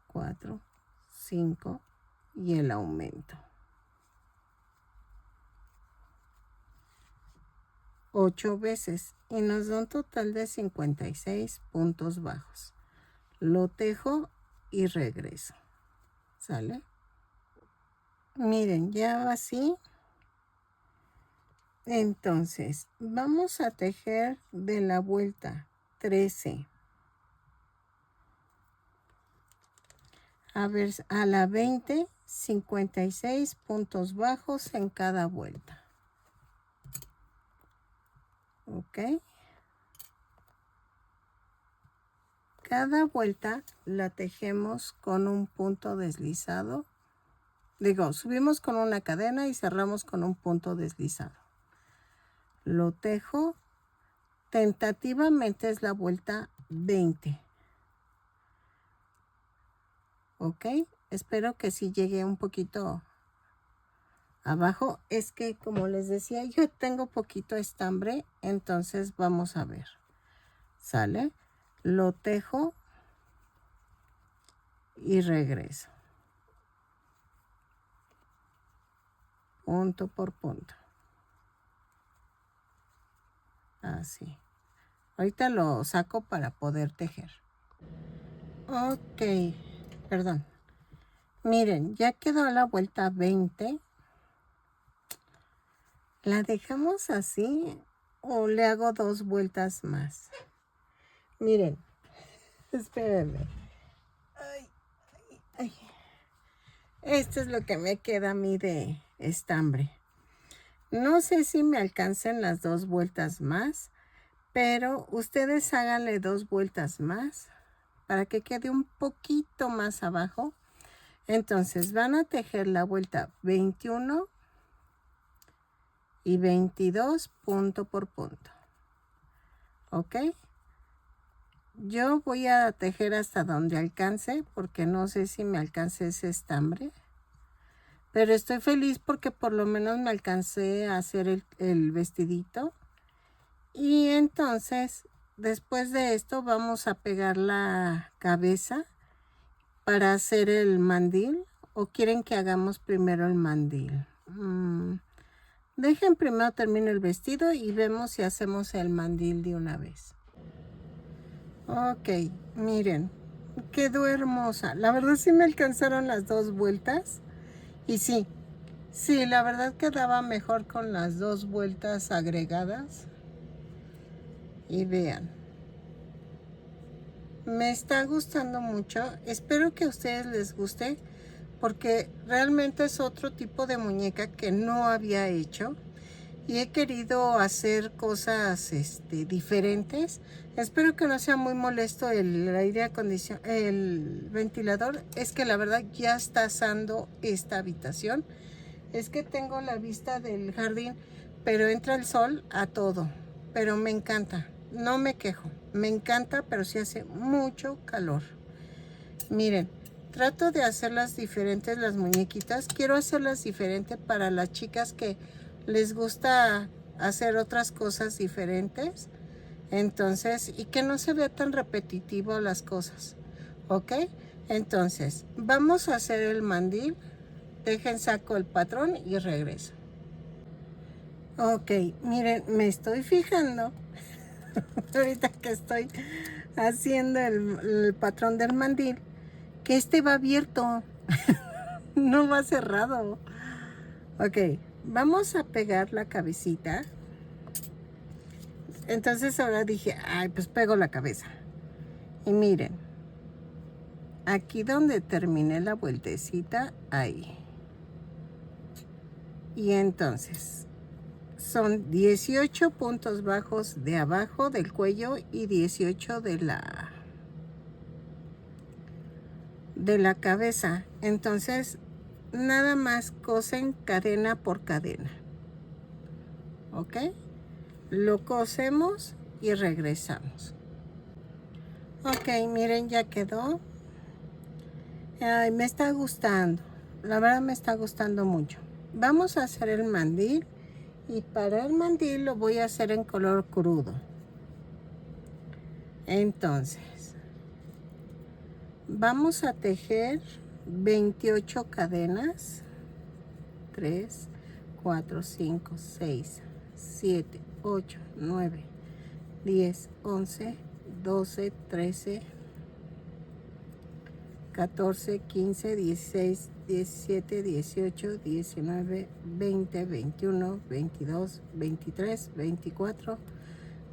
4, 5 y el aumento. 8 veces y nos da un total de 56 puntos bajos. Lo tejo y regreso. ¿Sale? Miren, ya va así. Entonces, vamos a tejer de la vuelta 13 a la 20, 56 puntos bajos en cada vuelta. ¿Ok? Cada vuelta la tejemos con un punto deslizado. Digo, subimos con una cadena y cerramos con un punto deslizado. Lo tejo. Tentativamente es la vuelta 20. ¿Ok? Espero que sí llegue un poquito abajo. Es que, como les decía, yo tengo poquito estambre, entonces vamos a ver. ¿Sale? Lo tejo y regreso. Punto por punto. Así. Ahorita lo saco para poder tejer. Ok, perdón. Miren, ya quedó la vuelta 20. ¿La dejamos así o le hago 2 vueltas más? Miren, espérenme. Ay, ay. Esto es lo que me queda a mí de estambre. No sé si me alcancen las 2 vueltas más, pero ustedes háganle 2 vueltas más para que quede un poquito más abajo. Entonces van a tejer la vuelta 21 y 22 punto por punto. ¿Ok? Yo voy a tejer hasta donde alcance, porque no sé si me alcance ese estambre. Pero estoy feliz porque por lo menos me alcancé a hacer el vestidito. Y entonces, después de esto, vamos a pegar la cabeza para hacer el mandil. ¿O quieren que hagamos primero el mandil? Dejen primero termine el vestido y vemos si hacemos el mandil de una vez. Ok, miren, quedó hermosa. La verdad sí me alcanzaron las 2 vueltas. Y sí, la verdad quedaba mejor con las 2 vueltas agregadas. Y vean, me está gustando mucho. Espero que a ustedes les guste porque realmente es otro tipo de muñeca que no había hecho. Y he querido hacer cosas diferentes. Espero que no sea muy molesto el aire acondicionado, el ventilador. Es que la verdad ya está asando esta habitación. Es que tengo la vista del jardín, pero entra el sol a todo. Pero me encanta, no me quejo. Me encanta, pero sí hace mucho calor. Miren, trato de hacerlas diferentes las muñequitas. Quiero hacerlas diferentes para las chicas que les gusta hacer otras cosas diferentes. Entonces, y que no se vea tan repetitivo las cosas. ¿Ok? Entonces, vamos a hacer el mandil. Dejen saco el patrón y regreso. Ok, miren, me estoy fijando ahorita que estoy haciendo el patrón del mandil, que este va abierto, no va cerrado. Ok, vamos a pegar la cabecita. Entonces ahora dije, ay, pues pego la cabeza. Y miren, aquí donde terminé la vueltecita, ahí. Y entonces son 18 puntos bajos de abajo del cuello y 18 de la cabeza. Entonces, nada más cosen cadena por cadena. ¿Ok? Lo cosemos y regresamos. Ok, miren, ya quedó. Ay, me está gustando. La verdad me está gustando mucho. Vamos a hacer el mandil. Y para el mandil lo voy a hacer en color crudo. Entonces, vamos a tejer 28 cadenas. 3, 4, 5, 6, 7, 8, 9, 10, 11, 12, 13, 14, 15, 16, 17, 18, 19, 20, 21, 22, 23, 24,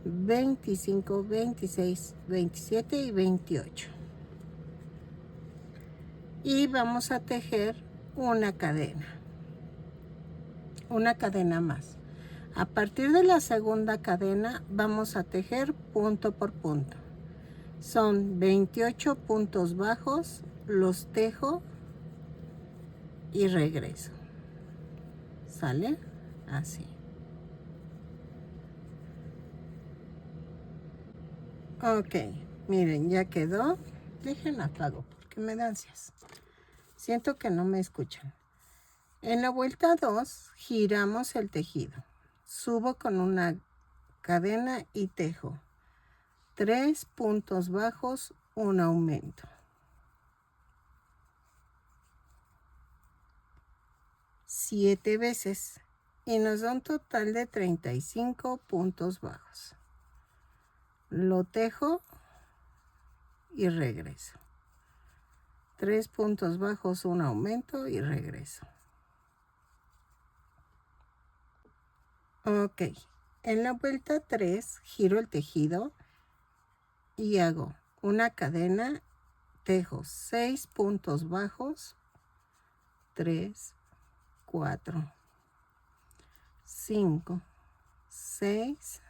25, 26, 27 y 28. Y vamos a tejer una cadena más. A partir de la segunda cadena vamos a tejer punto por punto. Son 28 puntos bajos, los tejo y regreso. ¿Sale? Así. Ok, miren, ya quedó. Dejen apago porque me da ansias. Siento que no me escuchan. En la vuelta 2 giramos el tejido. Subo con una cadena y tejo 3 puntos bajos, un aumento. 7 veces y nos da un total de 35 puntos bajos. Lo tejo y regreso. 3 puntos bajos, un aumento y regreso. Ok, en la vuelta 3 giro el tejido y hago una cadena, tejo 6 puntos bajos, 3, 4, 5, 6,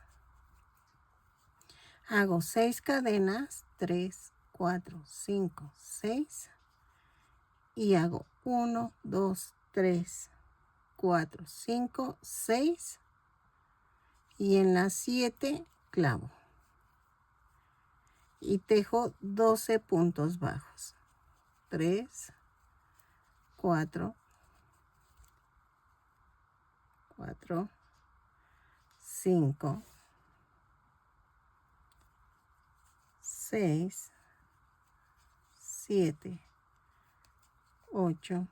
hago 6 cadenas, 3, 4, 5, 6 y hago 1, 2, 3, 4, 5, 6 y en las 7 clavo y tejo 12 puntos bajos, 3, 4, 4, 5, 6, 7, 8,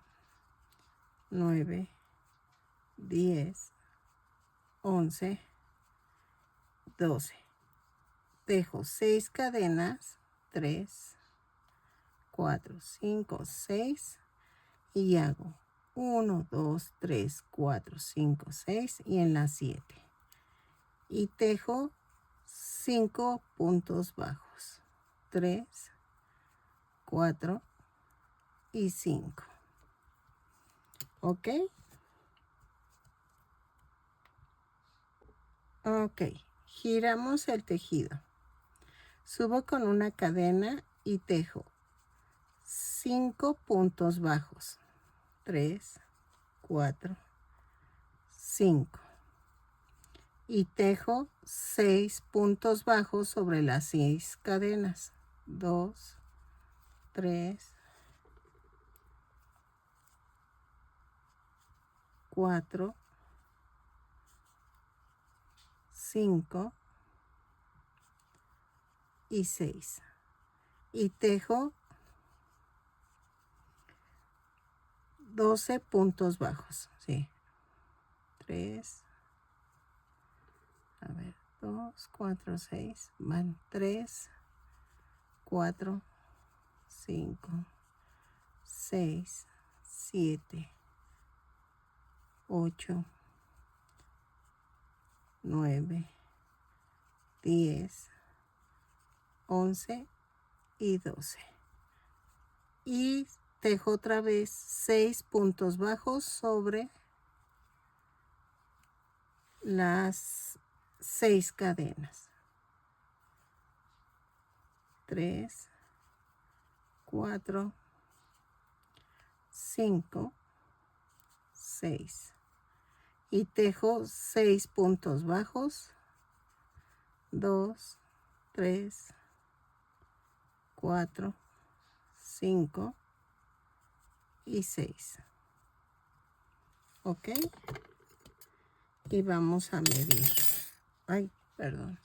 9, 10, 11, 12. Tejo 6 cadenas, 3, 4, 5, 6 y hago 1, 2, 3, 4, 5, 6 y en la 7. Y tejo 5 puntos bajos, 3, 4 y 5. ¿Ok? Ok, giramos el tejido. Subo con una cadena y tejo 5 puntos bajos, 3, 4, 5. Y tejo 6 puntos bajos sobre las 6 cadenas, 2, 3, 4, 5 y 6. Y tejo 12 puntos bajos, sí. 3, a ver, 2, 4, 6, van 3, 4, 5, 6, 7, 8, 9, 10, 11 y 12. Y tejo otra vez 6 puntos bajos sobre las 6 cadenas. 3, 4, 5, 6. Y tejo 6 puntos bajos. 2, 3, 4, 5 y 6. ¿Ok? Y vamos a medir. Ay, perdón.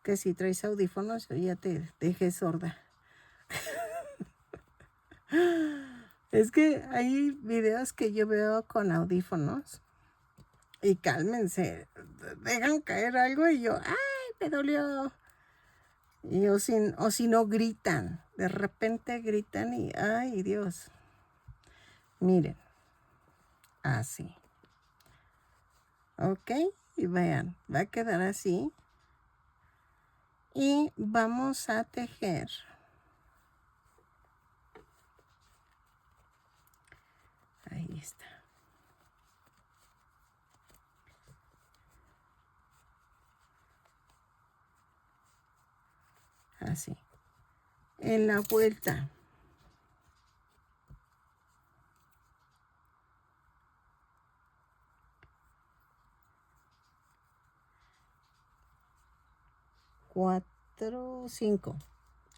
Que si traes audífonos, yo ya te dejé sorda. Es que hay videos que yo veo con audífonos y cálmense, dejan caer algo y yo, ¡ay, me dolió! Y o si no gritan, de repente gritan y, ¡ay, Dios! Miren, así. ¿Ok? Y vean, va a quedar así. Y vamos a tejer. Ahí está. Así. En la vuelta. Cuatro, 5.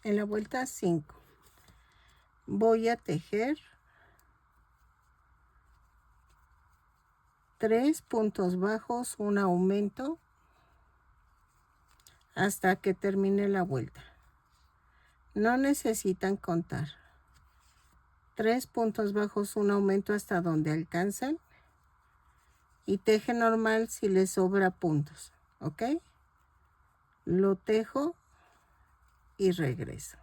En la vuelta 5. Voy a tejer 3 puntos bajos, un aumento hasta que termine la vuelta. No necesitan contar. 3 puntos bajos, un aumento hasta donde alcanzan y teje normal si les sobra puntos, ¿ok? Lo tejo y regreso.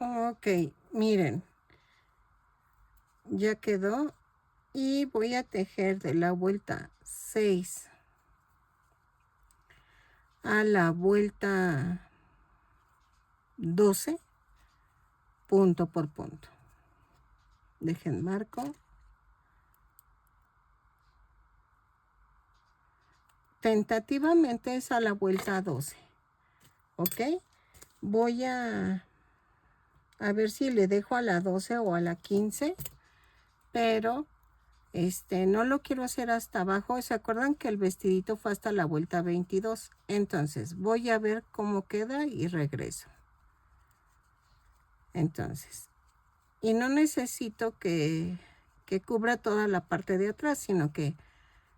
Ok, miren, ya quedó. Y voy a tejer de la vuelta 6 a la vuelta 12, punto por punto. Dejen marco. Tentativamente es a la vuelta 12. ¿Ok? Voy a ver si le dejo a la 12 o a la 15. Pero no lo quiero hacer hasta abajo. ¿Se acuerdan que el vestidito fue hasta la vuelta 22? Entonces voy a ver cómo queda y regreso. Entonces, y no necesito que cubra toda la parte de atrás, sino que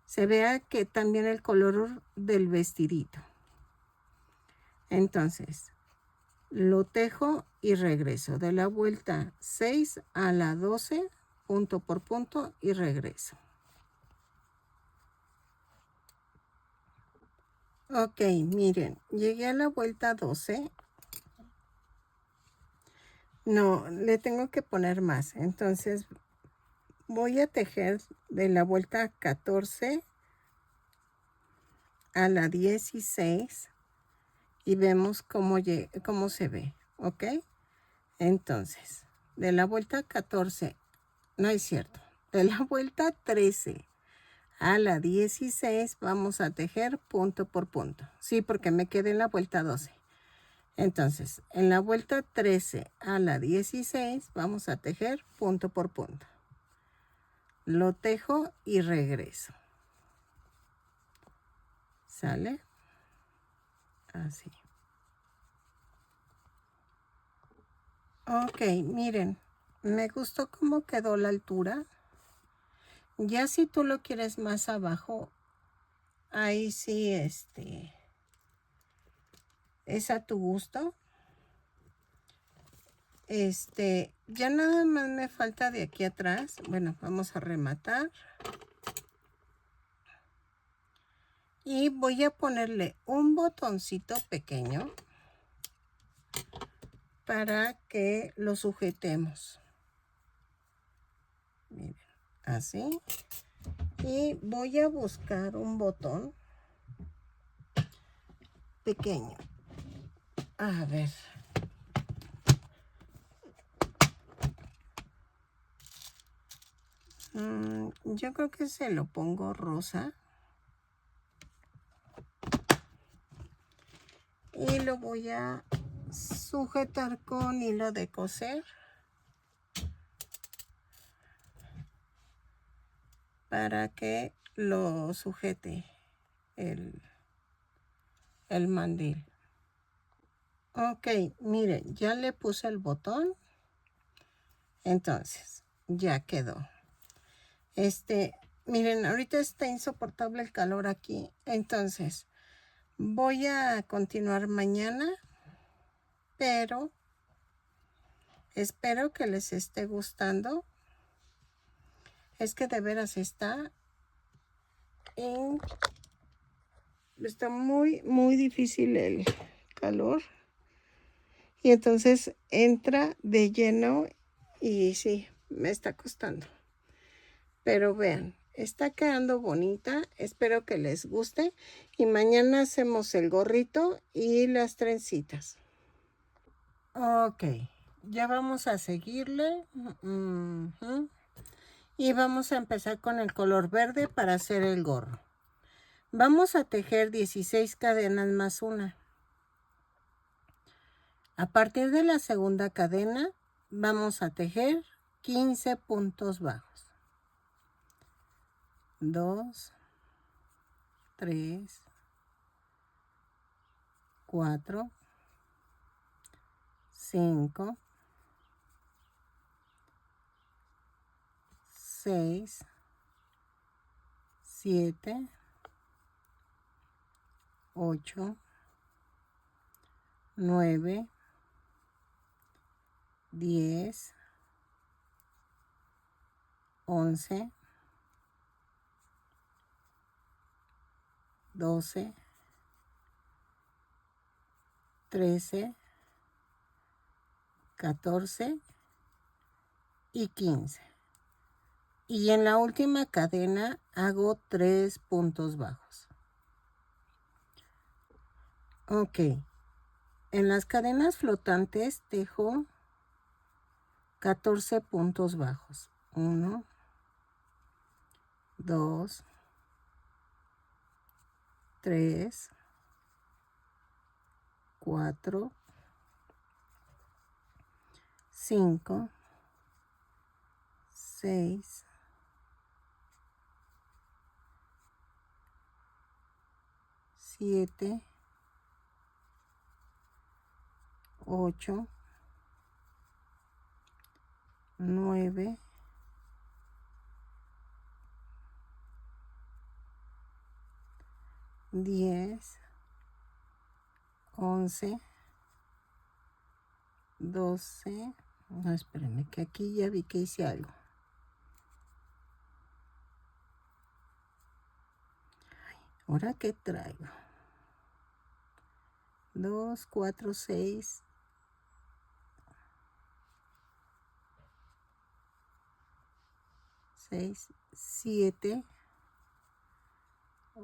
se vea que también el color del vestidito. Entonces, lo tejo y regreso de la vuelta 6 a la 12, punto por punto, y regreso. Ok, miren, llegué a la vuelta 12. No, le tengo que poner más. Entonces, voy a tejer de la vuelta 14 a la 16 y vemos cómo se ve, ¿ok? Entonces, de la vuelta 14, no es cierto, de la vuelta 13 a la 16 vamos a tejer punto por punto. Sí, porque me quedé en la vuelta 12. Entonces, en la vuelta 13 a la 16 vamos a tejer punto por punto. Lo tejo y regreso. ¿Sale? Así. Ok, miren, me gustó cómo quedó la altura. Ya si tú lo quieres más abajo, ahí sí, es a tu gusto. Ya nada más me falta de aquí atrás. Bueno, vamos a rematar. Y voy a ponerle un botoncito pequeño para que lo sujetemos. Miren, así. Y voy a buscar un botón pequeño. A ver. Yo creo que se lo pongo rosa. Y lo voy a sujetar con hilo de coser para que lo sujete el mandil. Ok, miren, ya le puse el botón. Entonces, ya quedó. Miren, ahorita está insoportable el calor aquí. Entonces, voy a continuar mañana, pero espero que les esté gustando. Es que de veras está muy, muy difícil el calor. Y entonces entra de lleno y sí, me está costando. Pero vean, está quedando bonita. Espero que les guste. Y mañana hacemos el gorrito y las trencitas. Ok, ya vamos a seguirle. Y vamos a empezar con el color verde para hacer el gorro. Vamos a tejer 16 cadenas más una. A partir de la segunda cadena vamos a tejer 15 puntos bajos. 2, 3, 4, 5, 6, 7, 8, 9, 10, 11, 12, 13, 14 y 15. Y en la última cadena hago 3 puntos bajos. Ok. En las cadenas flotantes tejo 14 puntos bajos. 1, 2, 3, 4, 5, 6, 7, 8, 9, 10, 11, 12. No, espérenme, que aquí ya vi que hice algo. ¿Ahora qué traigo? 2, 4, 6, 7,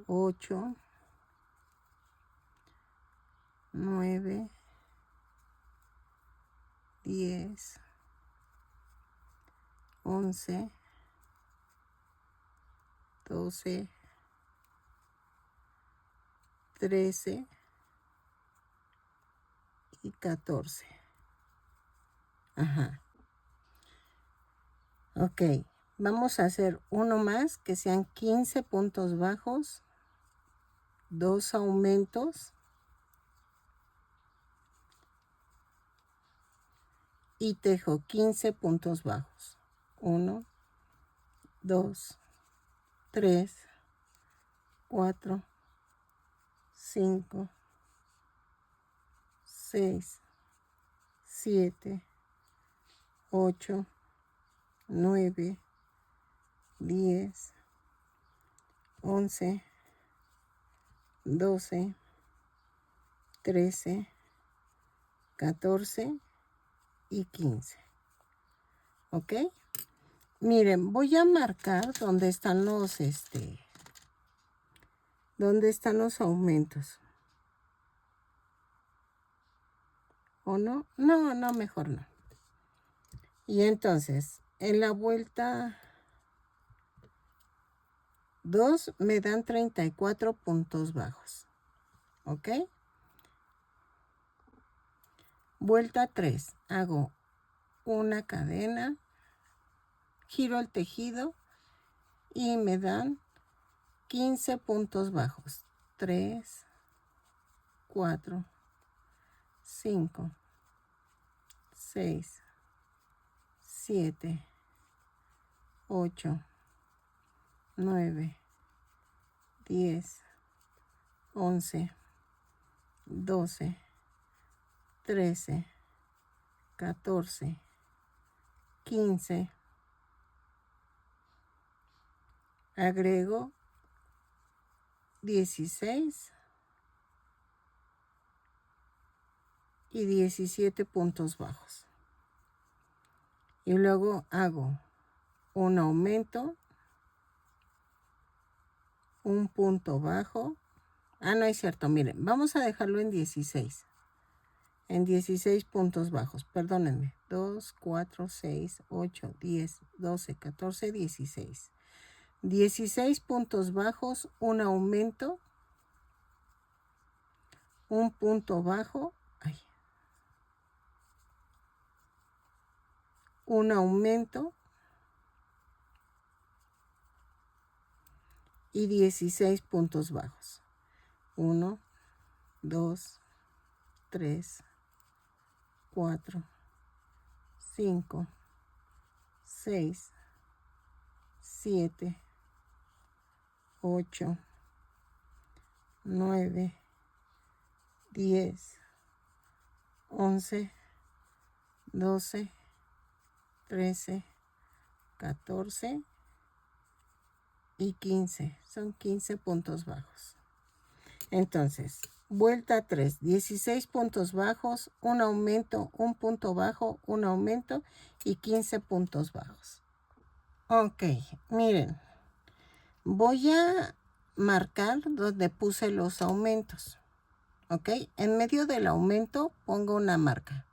8, 9, 10, 11, 12, 13 y 14. Ajá. Ok, vamos a hacer uno más que sean 15 puntos bajos, 2 aumentos y tejo 15 puntos bajos. 1, 2, 3, 4, 5, 6, 7, 8, 9, 10, 11, 12, 13, 14 y 15. ¿Ok? Miren, voy a marcar dónde están los, dónde están los aumentos. ¿O no? No, no, mejor no. Y entonces, en la vuelta 2 me dan 34 puntos bajos. ¿Ok? Vuelta 3, hago una cadena, giro el tejido y me dan 15 puntos bajos. 3, 4, 5, 6, 7, 8, 9, 10, 11, 12, 13, 14, 15. Agrego 16 y 17 puntos bajos. Y luego hago un aumento, un punto bajo. Ah, no es cierto, miren, vamos a dejarlo en 16. En 16 puntos bajos, perdónenme. 2, 4, 6, 8, 10, 12, 14, 16. 16 puntos bajos, un aumento, un punto bajo, un aumento y 16 puntos bajos. 1, 2, 3, 4, 5, 6, 7, 8, 9, 10, 11, 12, 13, 14 y 15. Son 15 puntos bajos. Entonces, vuelta 3, 16 puntos bajos, un aumento, un punto bajo, un aumento y 15 puntos bajos. Ok, miren, voy a marcar donde puse los aumentos. Ok, en medio del aumento pongo una marca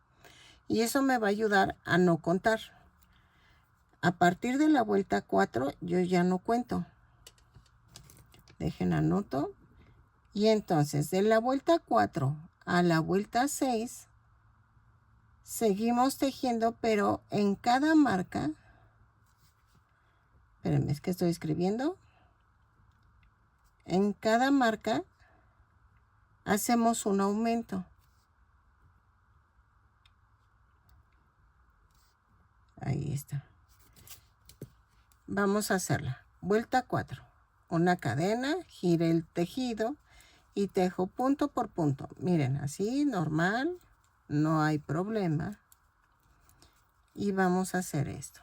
y eso me va a ayudar a no contar. A partir de la vuelta 4 yo ya no cuento. Dejen anoto. Y entonces de la vuelta 4 a la vuelta 6 seguimos tejiendo, pero en cada marca, espérenme, es que estoy escribiendo. En cada marca hacemos un aumento. Ahí está. Vamos a hacerla. Vuelta 4. Una cadena, gire el tejido y tejo punto por punto. Miren, así, normal, no hay problema. Y vamos a hacer esto.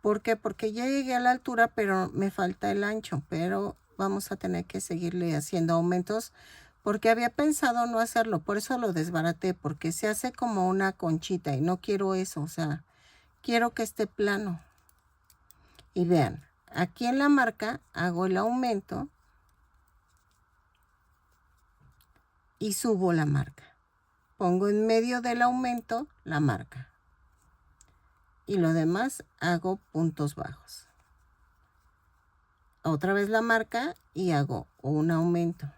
¿Por qué? Porque ya llegué a la altura, pero me falta el ancho. Pero vamos a tener que seguirle haciendo aumentos porque había pensado no hacerlo. Por eso lo desbaraté, porque se hace como una conchita y no quiero eso. O sea, quiero que esté plano. Y vean, aquí en la marca hago el aumento y subo la marca. Pongo en medio del aumento la marca. Y lo demás hago puntos bajos. Otra vez la marca y hago un aumento.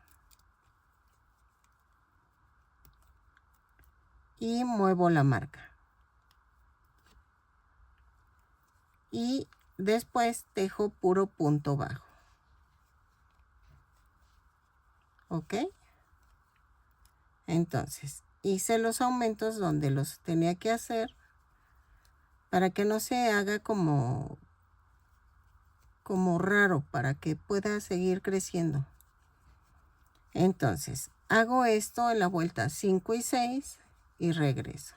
Y muevo la marca. Y después tejo puro punto bajo. ¿Ok? Entonces, hice los aumentos donde los tenía que hacer para que no se haga como raro, para que pueda seguir creciendo. Entonces, hago esto en la vuelta 5 y 6 y regreso.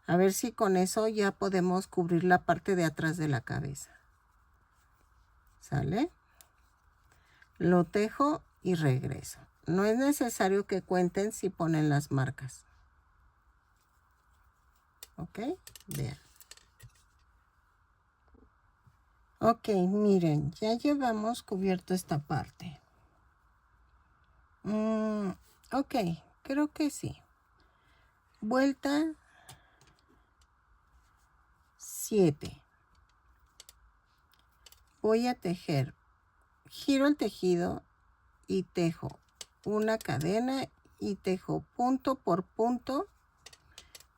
A ver si con eso ya podemos cubrir la parte de atrás de la cabeza. ¿Sale? Lo tejo y regreso. No es necesario que cuenten si ponen las marcas. ¿Ok? Vean. Ok, miren, ya llevamos cubierto esta parte. Ok, creo que sí. Vuelta 7. Voy a tejer. Giro el tejido y tejo una cadena y tejo punto por punto,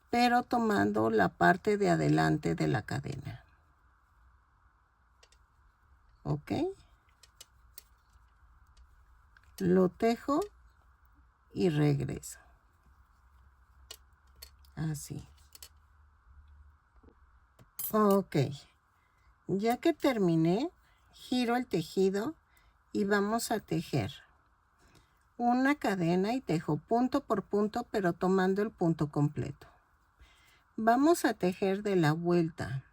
pero tomando la parte de adelante de la cadena. ¿Ok? Lo tejo y regreso. Así. Ok. Ya que terminé, giro el tejido y vamos a tejer una cadena y tejo punto por punto, pero tomando el punto completo. Vamos a tejer de la vuelta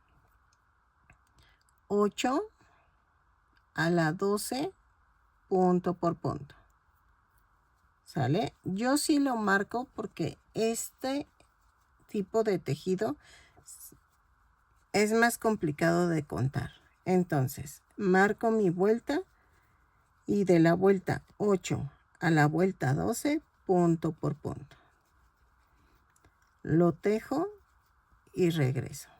8 a la 12 punto por punto. ¿Sale? Yo sí lo marco porque este tipo de tejido es más complicado de contar. Entonces, marco mi vuelta y de la vuelta 8 a la vuelta 12, punto por punto. Lo tejo y regreso.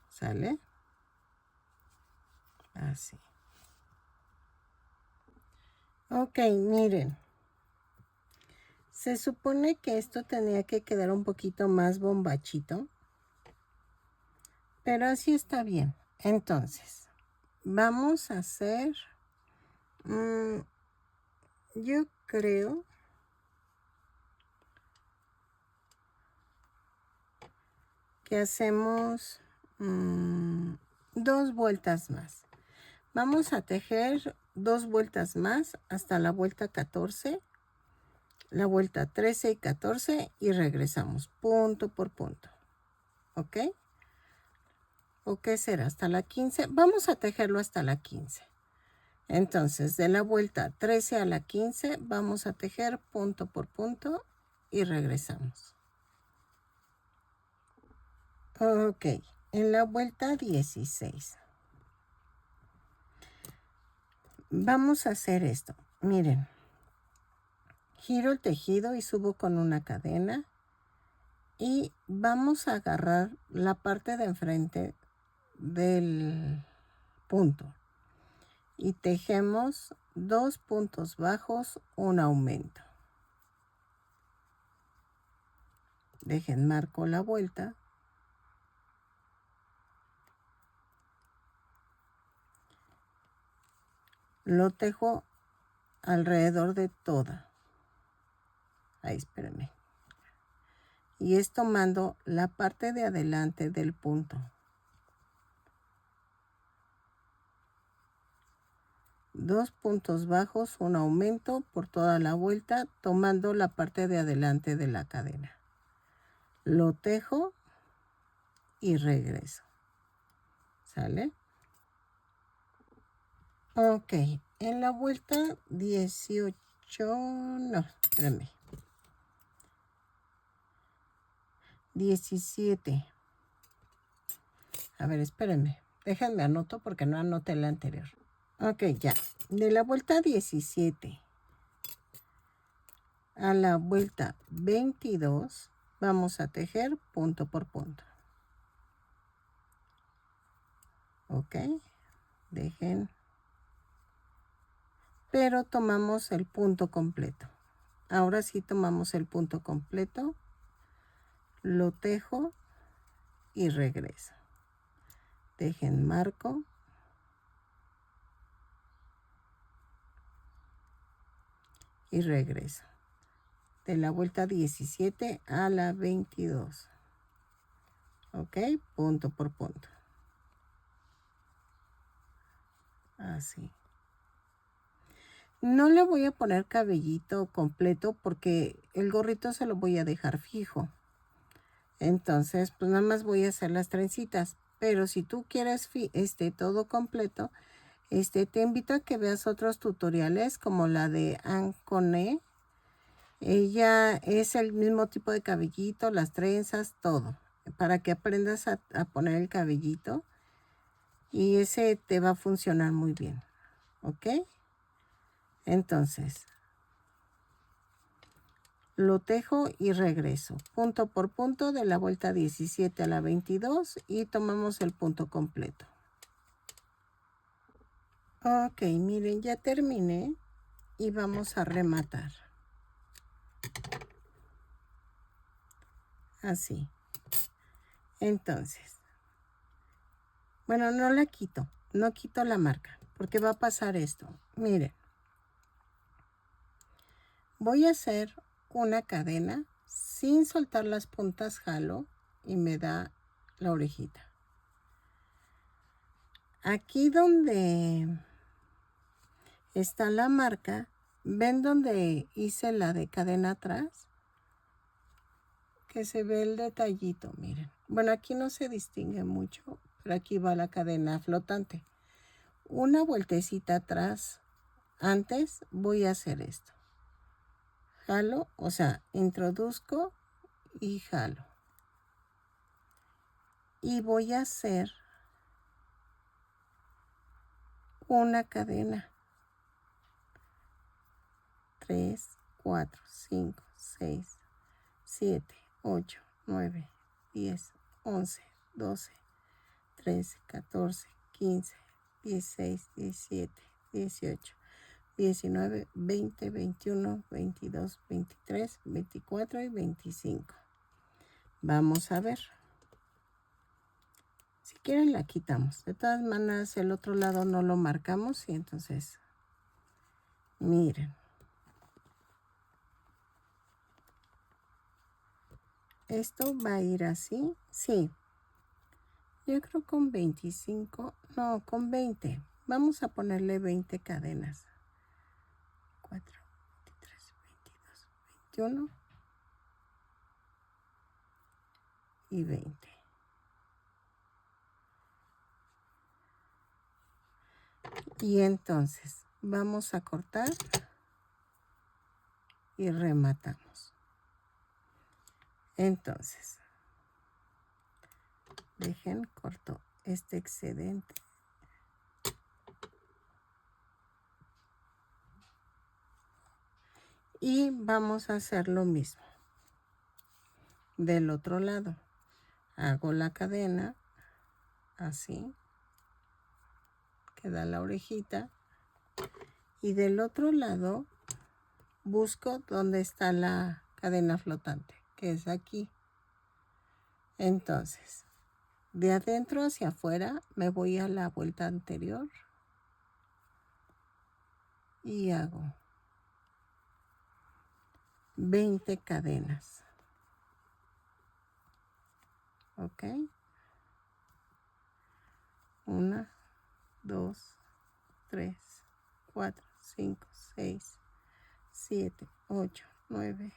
¿Sale? Así. Ok, miren. Se supone que esto tenía que quedar un poquito más bombachito, pero así está bien. Entonces, vamos a hacer, yo creo que hacemos 2 vueltas más. Vamos a tejer 2 vueltas más hasta la vuelta 14, la vuelta 13 y 14 y regresamos punto por punto. ¿Ok? ¿O qué será? Hasta la 15. Vamos a tejerlo hasta la 15. Entonces, de la vuelta 13 a la 15, vamos a tejer punto por punto y regresamos. Ok, en la vuelta 16. Vamos a hacer esto. Miren, giro el tejido y subo con una cadena. Y vamos a agarrar la parte de enfrente del punto. Y tejemos 2 puntos bajos, un aumento. Dejen marco la vuelta. Lo tejo alrededor de toda. Ahí, espérenme. Y es tomando la parte de adelante del punto. 2 puntos bajos, un aumento por toda la vuelta, tomando la parte de adelante de la cadena. Lo tejo y regreso. ¿Sale? Ok, en la vuelta 18, no, espérame. 17. A ver, espérenme. Déjenme anoto porque no anoté la anterior. Ok, ya. De la vuelta 17 a la vuelta 22, vamos a tejer punto por punto. Ok, dejen. Pero tomamos el punto completo. Ahora sí tomamos el punto completo. Lo tejo y regreso. Dejen marco. Y regreso. De la vuelta 17 a la 22. Ok, punto por punto. Así. No le voy a poner cabellito completo porque el gorrito se lo voy a dejar fijo. Entonces, pues nada más voy a hacer las trencitas. Pero si tú quieres todo completo, te invito a que veas otros tutoriales como la de Anne Cone. Ella es el mismo tipo de cabellito, las trenzas, todo. Para que aprendas a poner el cabellito. Y ese te va a funcionar muy bien. ¿Ok? Entonces, lo tejo y regreso. Punto por punto de la vuelta 17 a la 22 y tomamos el punto completo. Ok, miren, ya terminé y vamos a rematar. Así. Entonces, bueno, no la quito, no quito la marca, porque va a pasar esto. Miren, voy a hacer una cadena sin soltar las puntas, jalo y me da la orejita. Aquí donde está la marca, ¿ven donde hice la de cadena atrás? Que se ve el detallito, miren. Bueno, aquí no se distingue mucho, pero aquí va la cadena flotante. Una vueltecita atrás. Antes voy a hacer esto. Jalo, o sea, introduzco y jalo. Y voy a hacer una cadena. 3, 4, 5, 6, 7, 8, 9, 10, 11, 12, 13, 14, 15, 16, 17, 18, 19, 20, 21, 22, 23, 24 y 25. Vamos a ver. Si quieren la quitamos. De todas maneras el otro lado no lo marcamos y entonces miren. Esto va a ir así. Sí. Yo creo con 25. No, con 20. Vamos a ponerle 20 cadenas. 4, 23, 22, 21 y 20. Y entonces vamos a cortar y rematamos. Entonces, dejen corto este excedente. Y vamos a hacer lo mismo del otro lado. Hago la cadena así, queda la orejita, y del otro lado busco donde está la cadena flotante, que es aquí. Entonces, de adentro hacia afuera me voy a la vuelta anterior y hago 20 cadenas. ¿Ok? 1, 2, 3, 4, 5, 6, 7, 8, 9,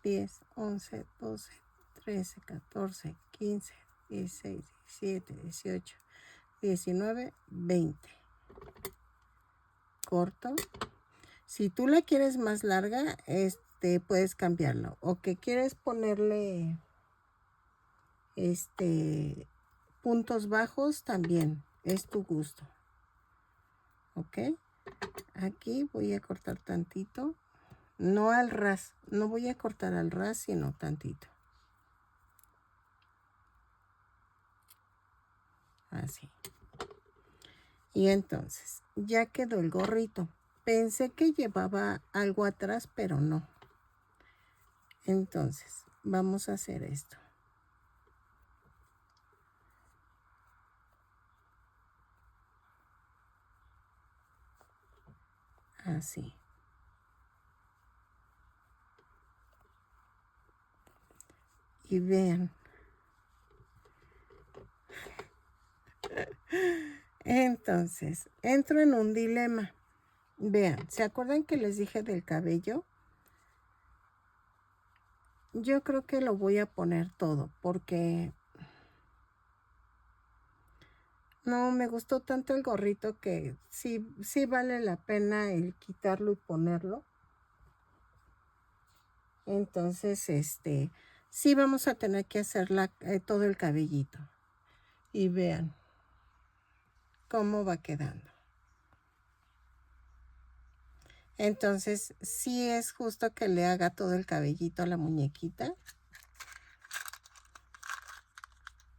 10, 11, 12, 13, 14, 15, 16, 17, 18, 19, 20. Corto. Si tú la quieres más larga, puedes cambiarlo. O que quieres ponerle puntos bajos, también es tu gusto. ¿Ok? Aquí voy a cortar tantito. No al ras. No voy a cortar al ras, sino tantito. Así. Y entonces, ya quedó el gorrito. Pensé que llevaba algo atrás, pero no. Entonces, vamos a hacer esto. Así. Y vean. Entonces, entro en un dilema. Vean, ¿se acuerdan que les dije del cabello? Yo creo que lo voy a poner todo porque no me gustó tanto el gorrito que sí vale la pena el quitarlo y ponerlo. Entonces, sí vamos a tener que hacer todo el cabellito. Y vean cómo va quedando. Entonces, sí es justo que le haga todo el cabellito a la muñequita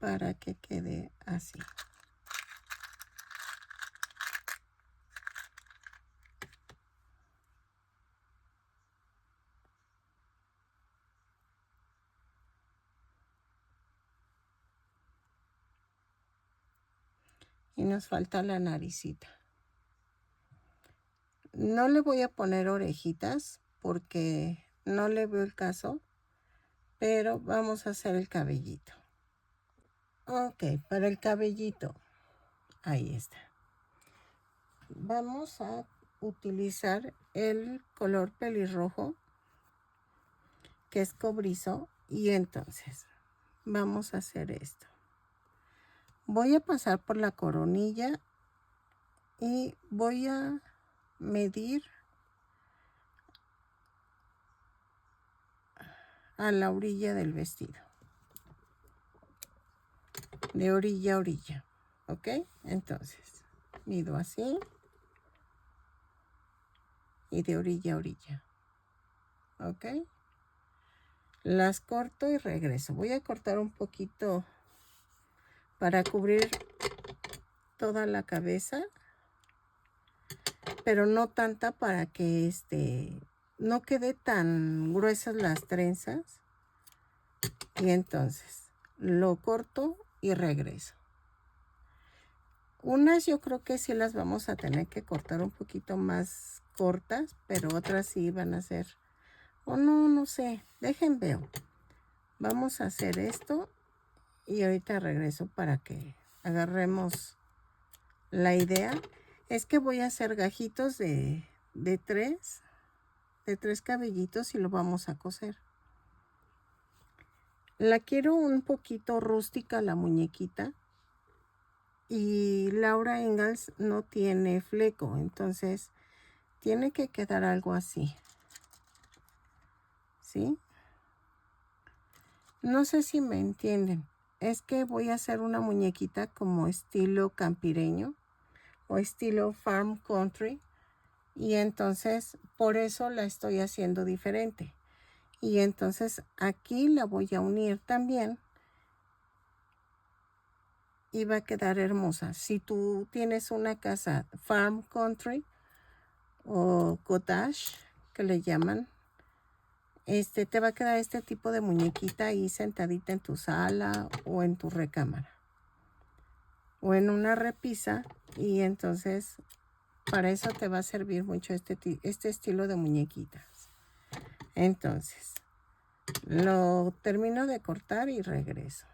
para que quede así. Y nos falta la naricita. No le voy a poner orejitas porque no le veo el caso, pero vamos a hacer el cabellito. Ok, para el cabellito, ahí está. Vamos a utilizar el color pelirrojo, que es cobrizo, y entonces vamos a hacer esto. Voy a pasar por la coronilla y voy a medir a la orilla del vestido, de orilla a orilla. ¿Ok? Entonces, mido así y de orilla a orilla. ¿Ok? Las corto y regreso. Voy a cortar un poquito para cubrir toda la cabeza, pero no tanta para que no quede tan gruesas las trenzas. Y entonces lo corto y regreso. Unas yo creo que sí las vamos a tener que cortar un poquito más cortas, pero otras sí van a ser, o no sé, dejen veo. Vamos a hacer esto y ahorita regreso para que agarremos la idea. Es que voy a hacer gajitos de tres cabellitos y lo vamos a coser. La quiero un poquito rústica la muñequita. y Laura Ingalls no tiene fleco, entonces tiene que quedar algo así, ¿sí? No sé si me entienden. Es que voy a hacer una muñequita como estilo campireño o estilo farm country, y entonces por eso la estoy haciendo diferente. Y entonces aquí la voy a unir también y va a quedar hermosa. Si tú tienes una casa farm country o cottage, que le llaman, te va a quedar este tipo de muñequita ahí sentadita en tu sala o en tu recámara o en una repisa, y entonces para eso te va a servir mucho este estilo de muñequitas. Entonces lo termino de cortar y regreso,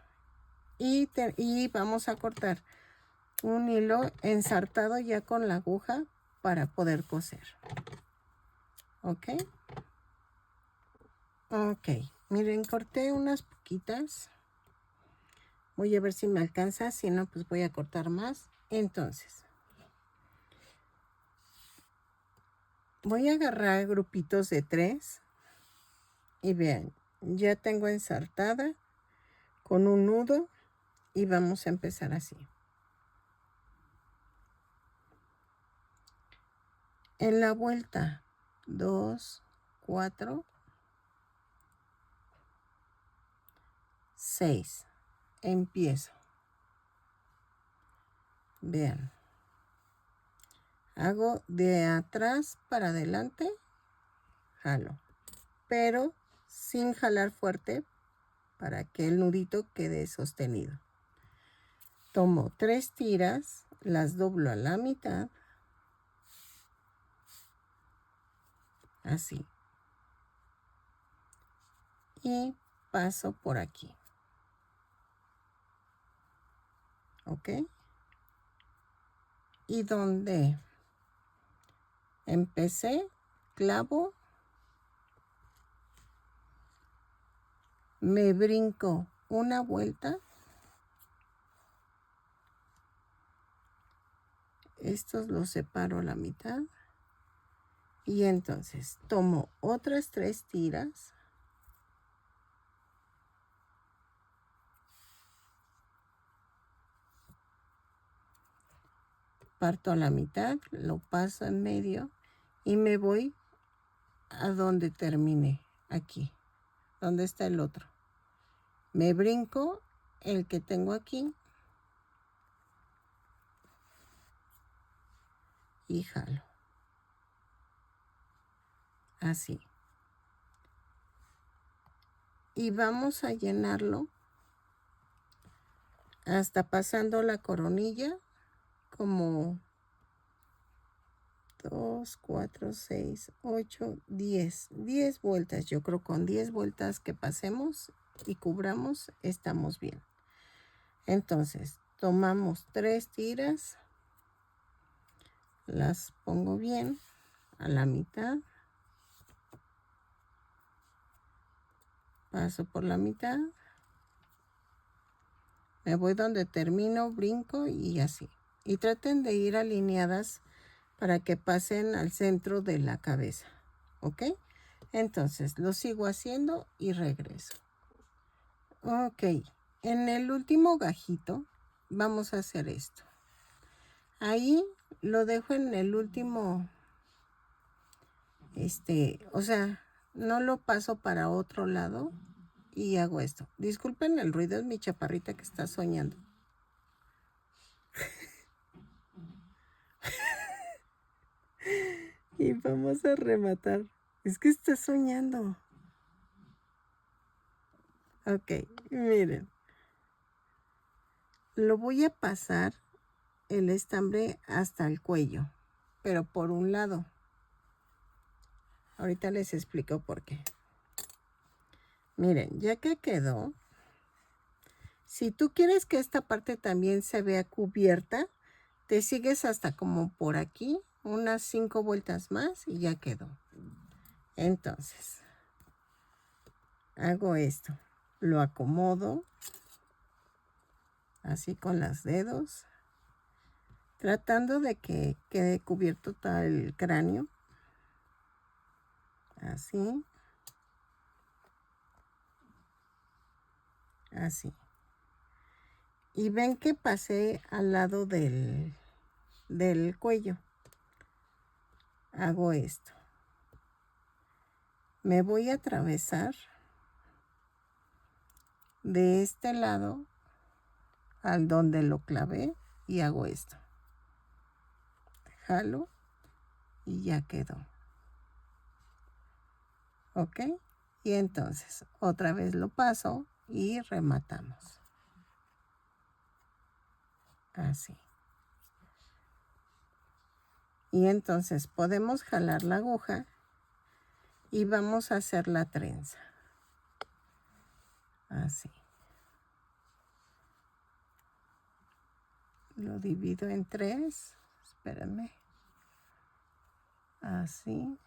y vamos a cortar un hilo ensartado ya con la aguja para poder coser. Ok, miren, corté unas poquitas. Voy a ver si me alcanza, si no pues voy a cortar más. Entonces voy a agarrar grupitos de 3 y vean, ya tengo ensartada con un nudo y vamos a empezar así. En la vuelta 2, 4, 6 empiezo. Vean, hago de atrás para adelante, jalo, pero sin jalar fuerte para que el nudito quede sostenido. Tomo 3 tiras, las doblo a la mitad, así, y paso por aquí. ¿Ok? Y donde empecé, clavo, me brinco una vuelta, estos los separo a la mitad, y entonces tomo otras 3 tiras, parto a la mitad, lo paso en medio y me voy a donde terminé, aquí, donde está el otro. Me brinco el que tengo aquí y jalo, así. Y vamos a llenarlo hasta pasando la coronilla, como 2, 4, 6, 8, 10 vueltas. Yo creo con 10 vueltas que pasemos y cubramos, estamos bien. Entonces tomamos 3 tiras, las pongo bien a la mitad, paso por la mitad, me voy donde termino, brinco y así. Y traten de ir alineadas para que pasen al centro de la cabeza. ¿Ok? Entonces lo sigo haciendo y regreso. Ok, en el último gajito vamos a hacer esto. Ahí lo dejo en el último, o sea, no lo paso para otro lado y hago esto. Disculpen el ruido, es mi chaparrita que está soñando. Y vamos a rematar. Es que está soñando. Ok, miren. Lo voy a pasar el estambre hasta el cuello, pero por un lado. Ahorita les explico por qué. Miren, ya que quedó, si tú quieres que esta parte también se vea cubierta, te sigues hasta como por aquí, unas 5 vueltas más y ya quedó. Entonces, hago esto, lo acomodo así con los dedos tratando de que quede cubierto todo el cráneo. Así. Así. Y ven que pasé al lado del cuello. Hago esto. Me voy a atravesar de este lado al donde lo clavé y hago esto. Jalo y ya quedó. ¿Ok? Y entonces otra vez lo paso y rematamos. Así. Y entonces podemos jalar la aguja y vamos a hacer la trenza. Así. Lo divido en 3. Espérenme. Así.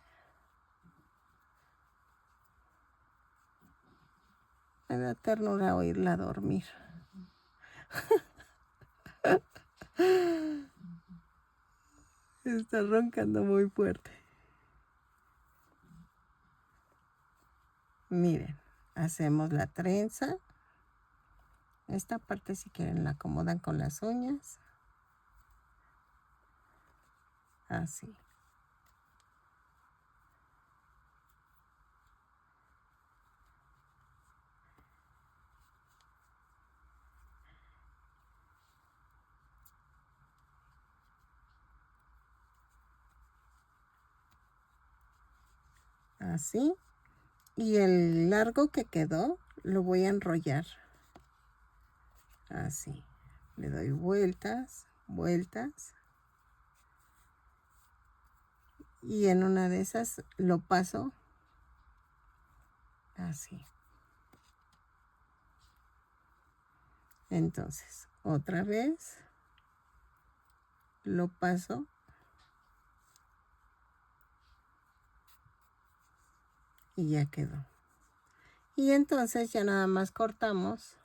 Me da ternura oírla dormir. Está roncando muy fuerte. Miren, hacemos la trenza. Esta parte, si quieren, la acomodan con las uñas. Así. Así. Y el largo que quedó lo voy a enrollar. Así. Le doy vueltas, vueltas. Y en una de esas lo paso así. Entonces, otra vez lo paso y ya quedó. Y entonces ya nada más cortamos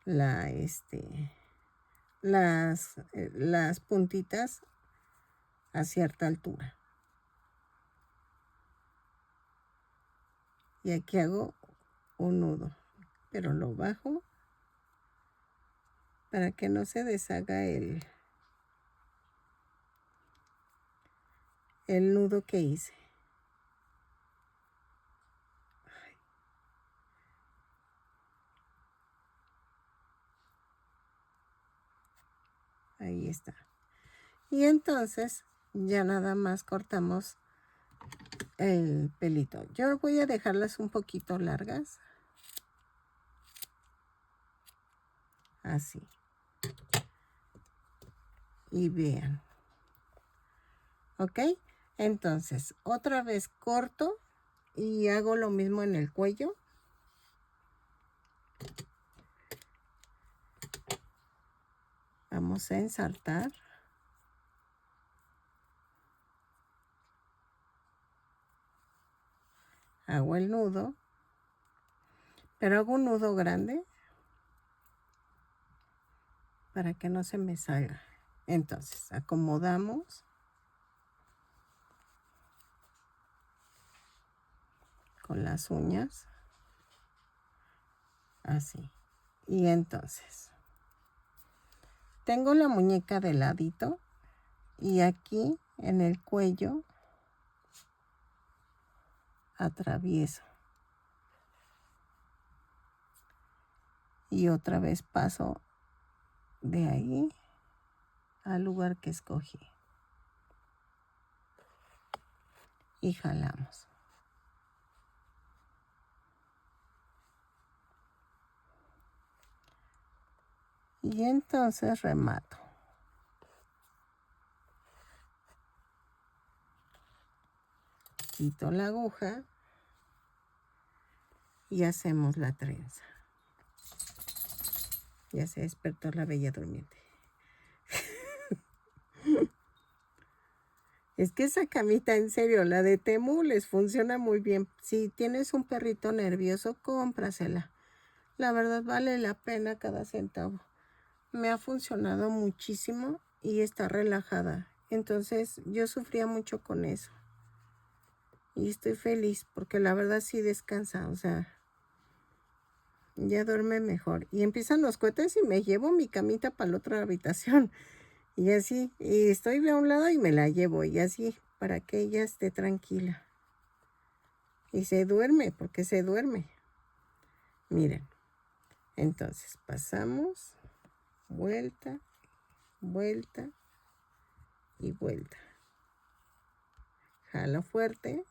las puntitas a cierta altura. Y aquí hago un nudo, pero lo bajo para que no se deshaga el nudo que hice. Ahí está. Y entonces ya nada más cortamos el pelito. Yo voy a dejarlas un poquito largas. Así. Y vean. ¿Ok? Entonces, otra vez corto y hago lo mismo en el cuello. Vamos a ensartar. Hago el nudo, pero hago un nudo grande para que no se me salga. Entonces, acomodamos con las uñas, así. Y entonces, tengo la muñeca de ladito y aquí en el cuello atravieso. Y otra vez paso de ahí al lugar que escogí. Y jalamos. Y entonces remato. Quito la aguja y hacemos la trenza. Ya se despertó la bella durmiente. Es que esa camita, en serio, la de Temu les funciona muy bien. Si tienes un perrito nervioso, cómprasela. La verdad vale la pena cada centavo. me ha funcionado muchísimo y está relajada. Entonces yo sufría mucho con eso. Y estoy feliz porque la verdad sí descansa, o sea, ya duerme mejor. Y empiezan los cohetes y me llevo mi camita para la otra habitación. Y así, y estoy a un lado y me la llevo y así, para que ella esté tranquila. Y se duerme, porque se duerme. Miren, entonces pasamos, vuelta, vuelta y vuelta. Jalo fuerte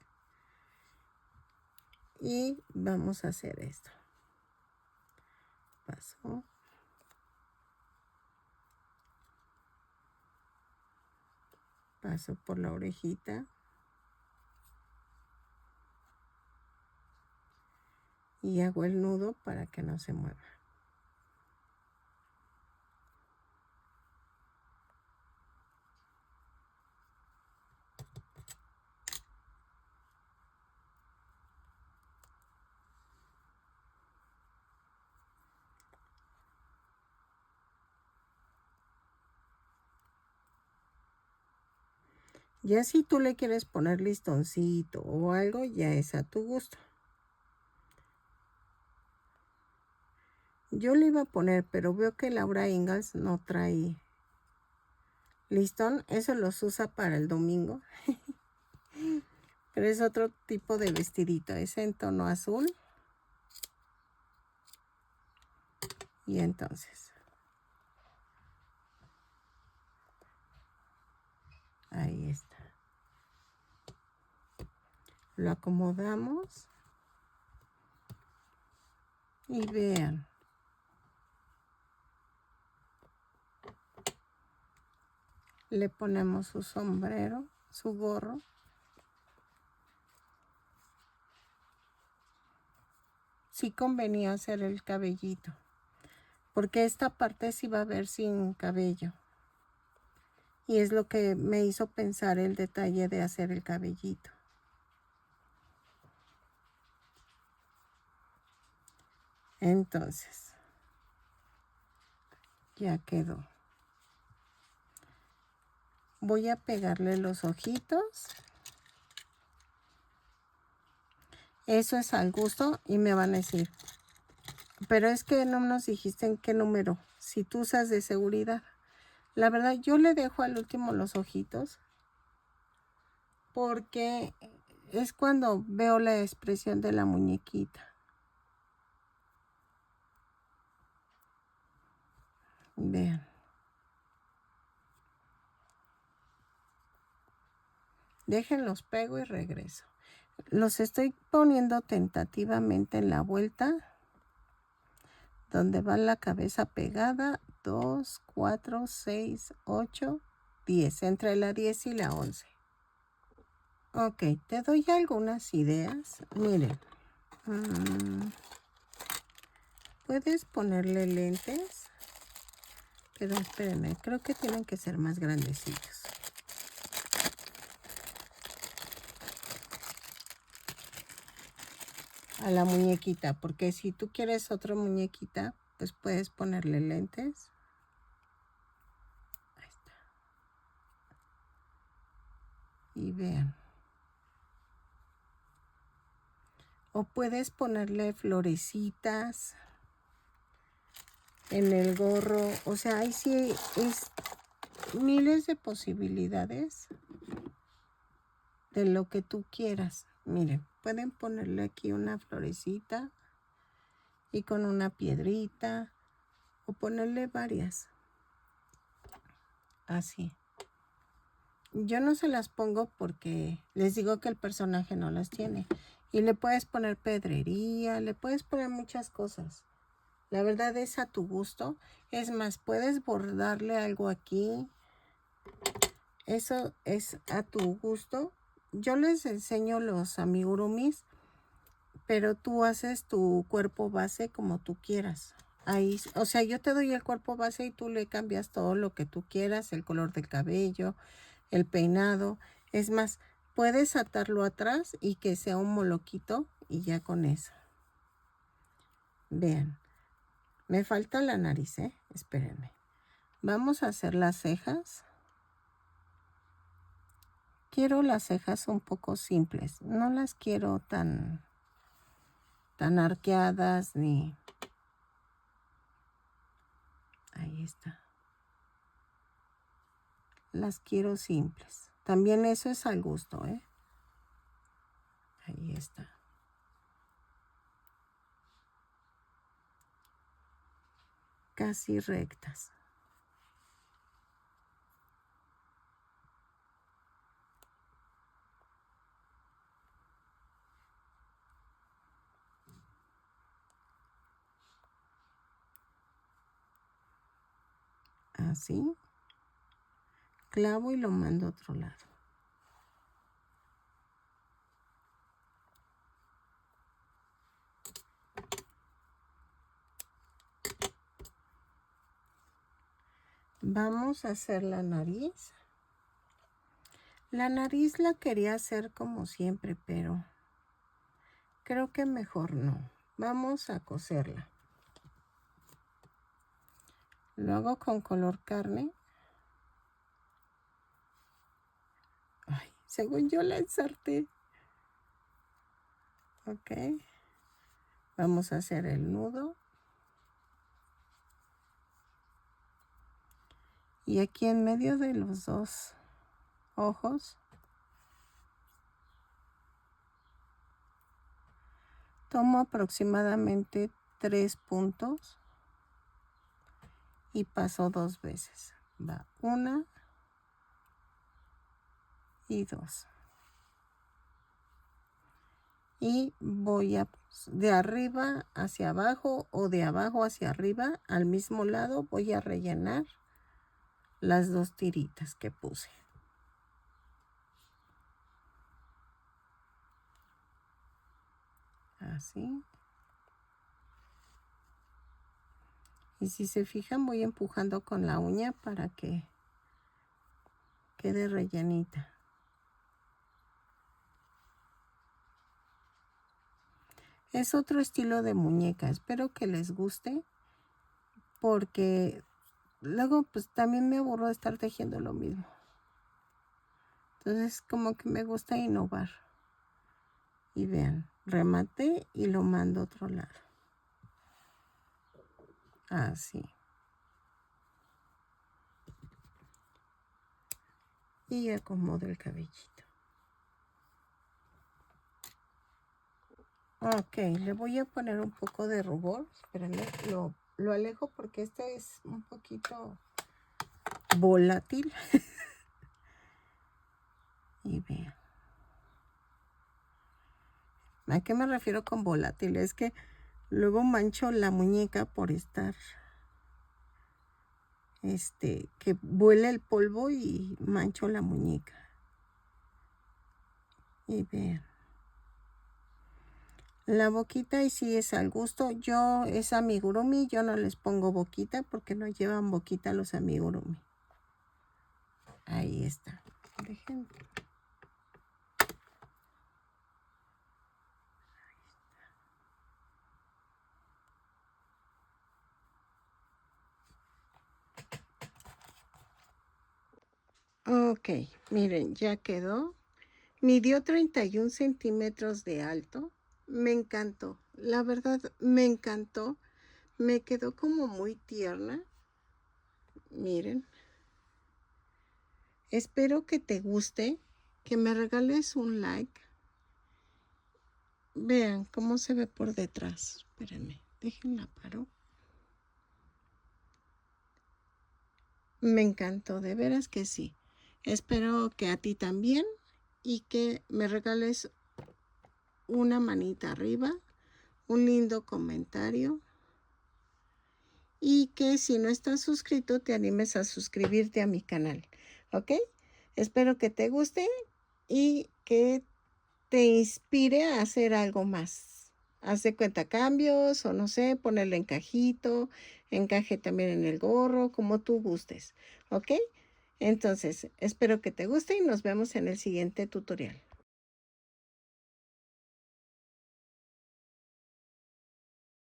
y vamos a hacer esto. Paso. Paso por la orejita. Y hago el nudo para que no se mueva. Ya si tú le quieres poner listoncito o algo, ya es a tu gusto. Yo le iba a poner, pero veo que Laura Ingalls no trae listón. Eso los usa para el domingo. Pero es otro tipo de vestidito. Es en tono azul. Y entonces, ahí está. Lo acomodamos. Y vean. Le ponemos su sombrero, su gorro. Sí convenía hacer el cabellito, porque esta parte sí va a ver sin cabello. Y es lo que me hizo pensar el detalle de hacer el cabellito. Entonces, ya quedó. Voy a pegarle los ojitos. Eso es al gusto y me van a decir, pero es que no nos dijiste en qué número, si tú usas de seguridad. La verdad, yo le dejo al último los ojitos porque es cuando veo la expresión de la muñequita. Vean. Déjenlos pego y regreso. Los estoy poniendo tentativamente en la vuelta, donde va la cabeza pegada, 2, 4, 6, 8, 10, entre la 10 y la 11. Ok, te doy algunas ideas. Miren, puedes ponerle lentes, pero espérenme, creo que tienen que ser más grandecitos. A la muñequita, porque si tú quieres otra muñequita, pues puedes ponerle lentes. Ahí está. Y vean. O puedes ponerle florecitas en el gorro. O sea, ahí sí es miles de posibilidades de lo que tú quieras. Miren, pueden ponerle aquí una florecita y con una piedrita, o ponerle varias. Así. Yo no se las pongo porque les digo que el personaje no las tiene. Y le puedes poner pedrería, le puedes poner muchas cosas. La verdad es a tu gusto. Es más, puedes bordarle algo aquí. Eso es a tu gusto. Yo les enseño los amigurumis, pero tú haces tu cuerpo base como tú quieras. Ahí, o sea, yo te doy el cuerpo base y tú le cambias todo lo que tú quieras, el color del cabello, el peinado. Es más, puedes atarlo atrás y que sea un moloquito y ya con eso. Vean, me falta la nariz, espérenme. Vamos a hacer las cejas. Quiero las cejas un poco simples. No las quiero tan arqueadas ni... Ahí está. Las quiero simples. También eso es al gusto, ¿eh? Ahí está. Casi rectas. Así. Clavo y lo mando a otro lado. Vamos a hacer la nariz. La nariz la quería hacer como siempre, pero creo que mejor no. Vamos a coserla. Lo hago con color carne. Ay, según yo la ensarté. Ok. Vamos a hacer el nudo. Y aquí en medio de los dos ojos tomo aproximadamente 3 puntos y paso 2 veces. Va 1 y 2. Y voy de arriba hacia abajo o de abajo hacia arriba al mismo lado. Voy a rellenar las 2 tiritas que puse. Así. Y si se fijan, voy empujando con la uña para que quede rellenita. Es otro estilo de muñeca. Espero que les guste, porque luego pues también me aburro de estar tejiendo lo mismo. Entonces como que me gusta innovar. Y vean, rematé y lo mando a otro lado. Así. Y acomodo el cabellito. Ok, le voy a poner un poco de rubor. Espérenme, lo alejo porque este es un poquito volátil. Y vean. ¿A qué me refiero con volátil? Es que luego mancho la muñeca por estar... que vuela el polvo y mancho la muñeca. Y vean. La boquita y sí es al gusto. Yo es amigurumi. Yo no les pongo boquita porque no llevan boquita los amigurumi. Ahí está. Dejen. Ok, miren, ya quedó. Midió 31 centímetros de alto. Me encantó. La verdad, me encantó. Me quedó como muy tierna. Miren. Espero que te guste. Que me regales un like. Vean cómo se ve por detrás. Espérenme, déjenla paro. Me encantó, de veras que sí. Espero que a ti también y que me regales una manita arriba, un lindo comentario y que si no estás suscrito te animes a suscribirte a mi canal, ¿ok? Espero que te guste y que te inspire a hacer algo más. Haz de cuenta cambios o no sé, ponerle encajito, encaje también en el gorro, como tú gustes, ¿ok? Entonces, espero que te guste y nos vemos en el siguiente tutorial.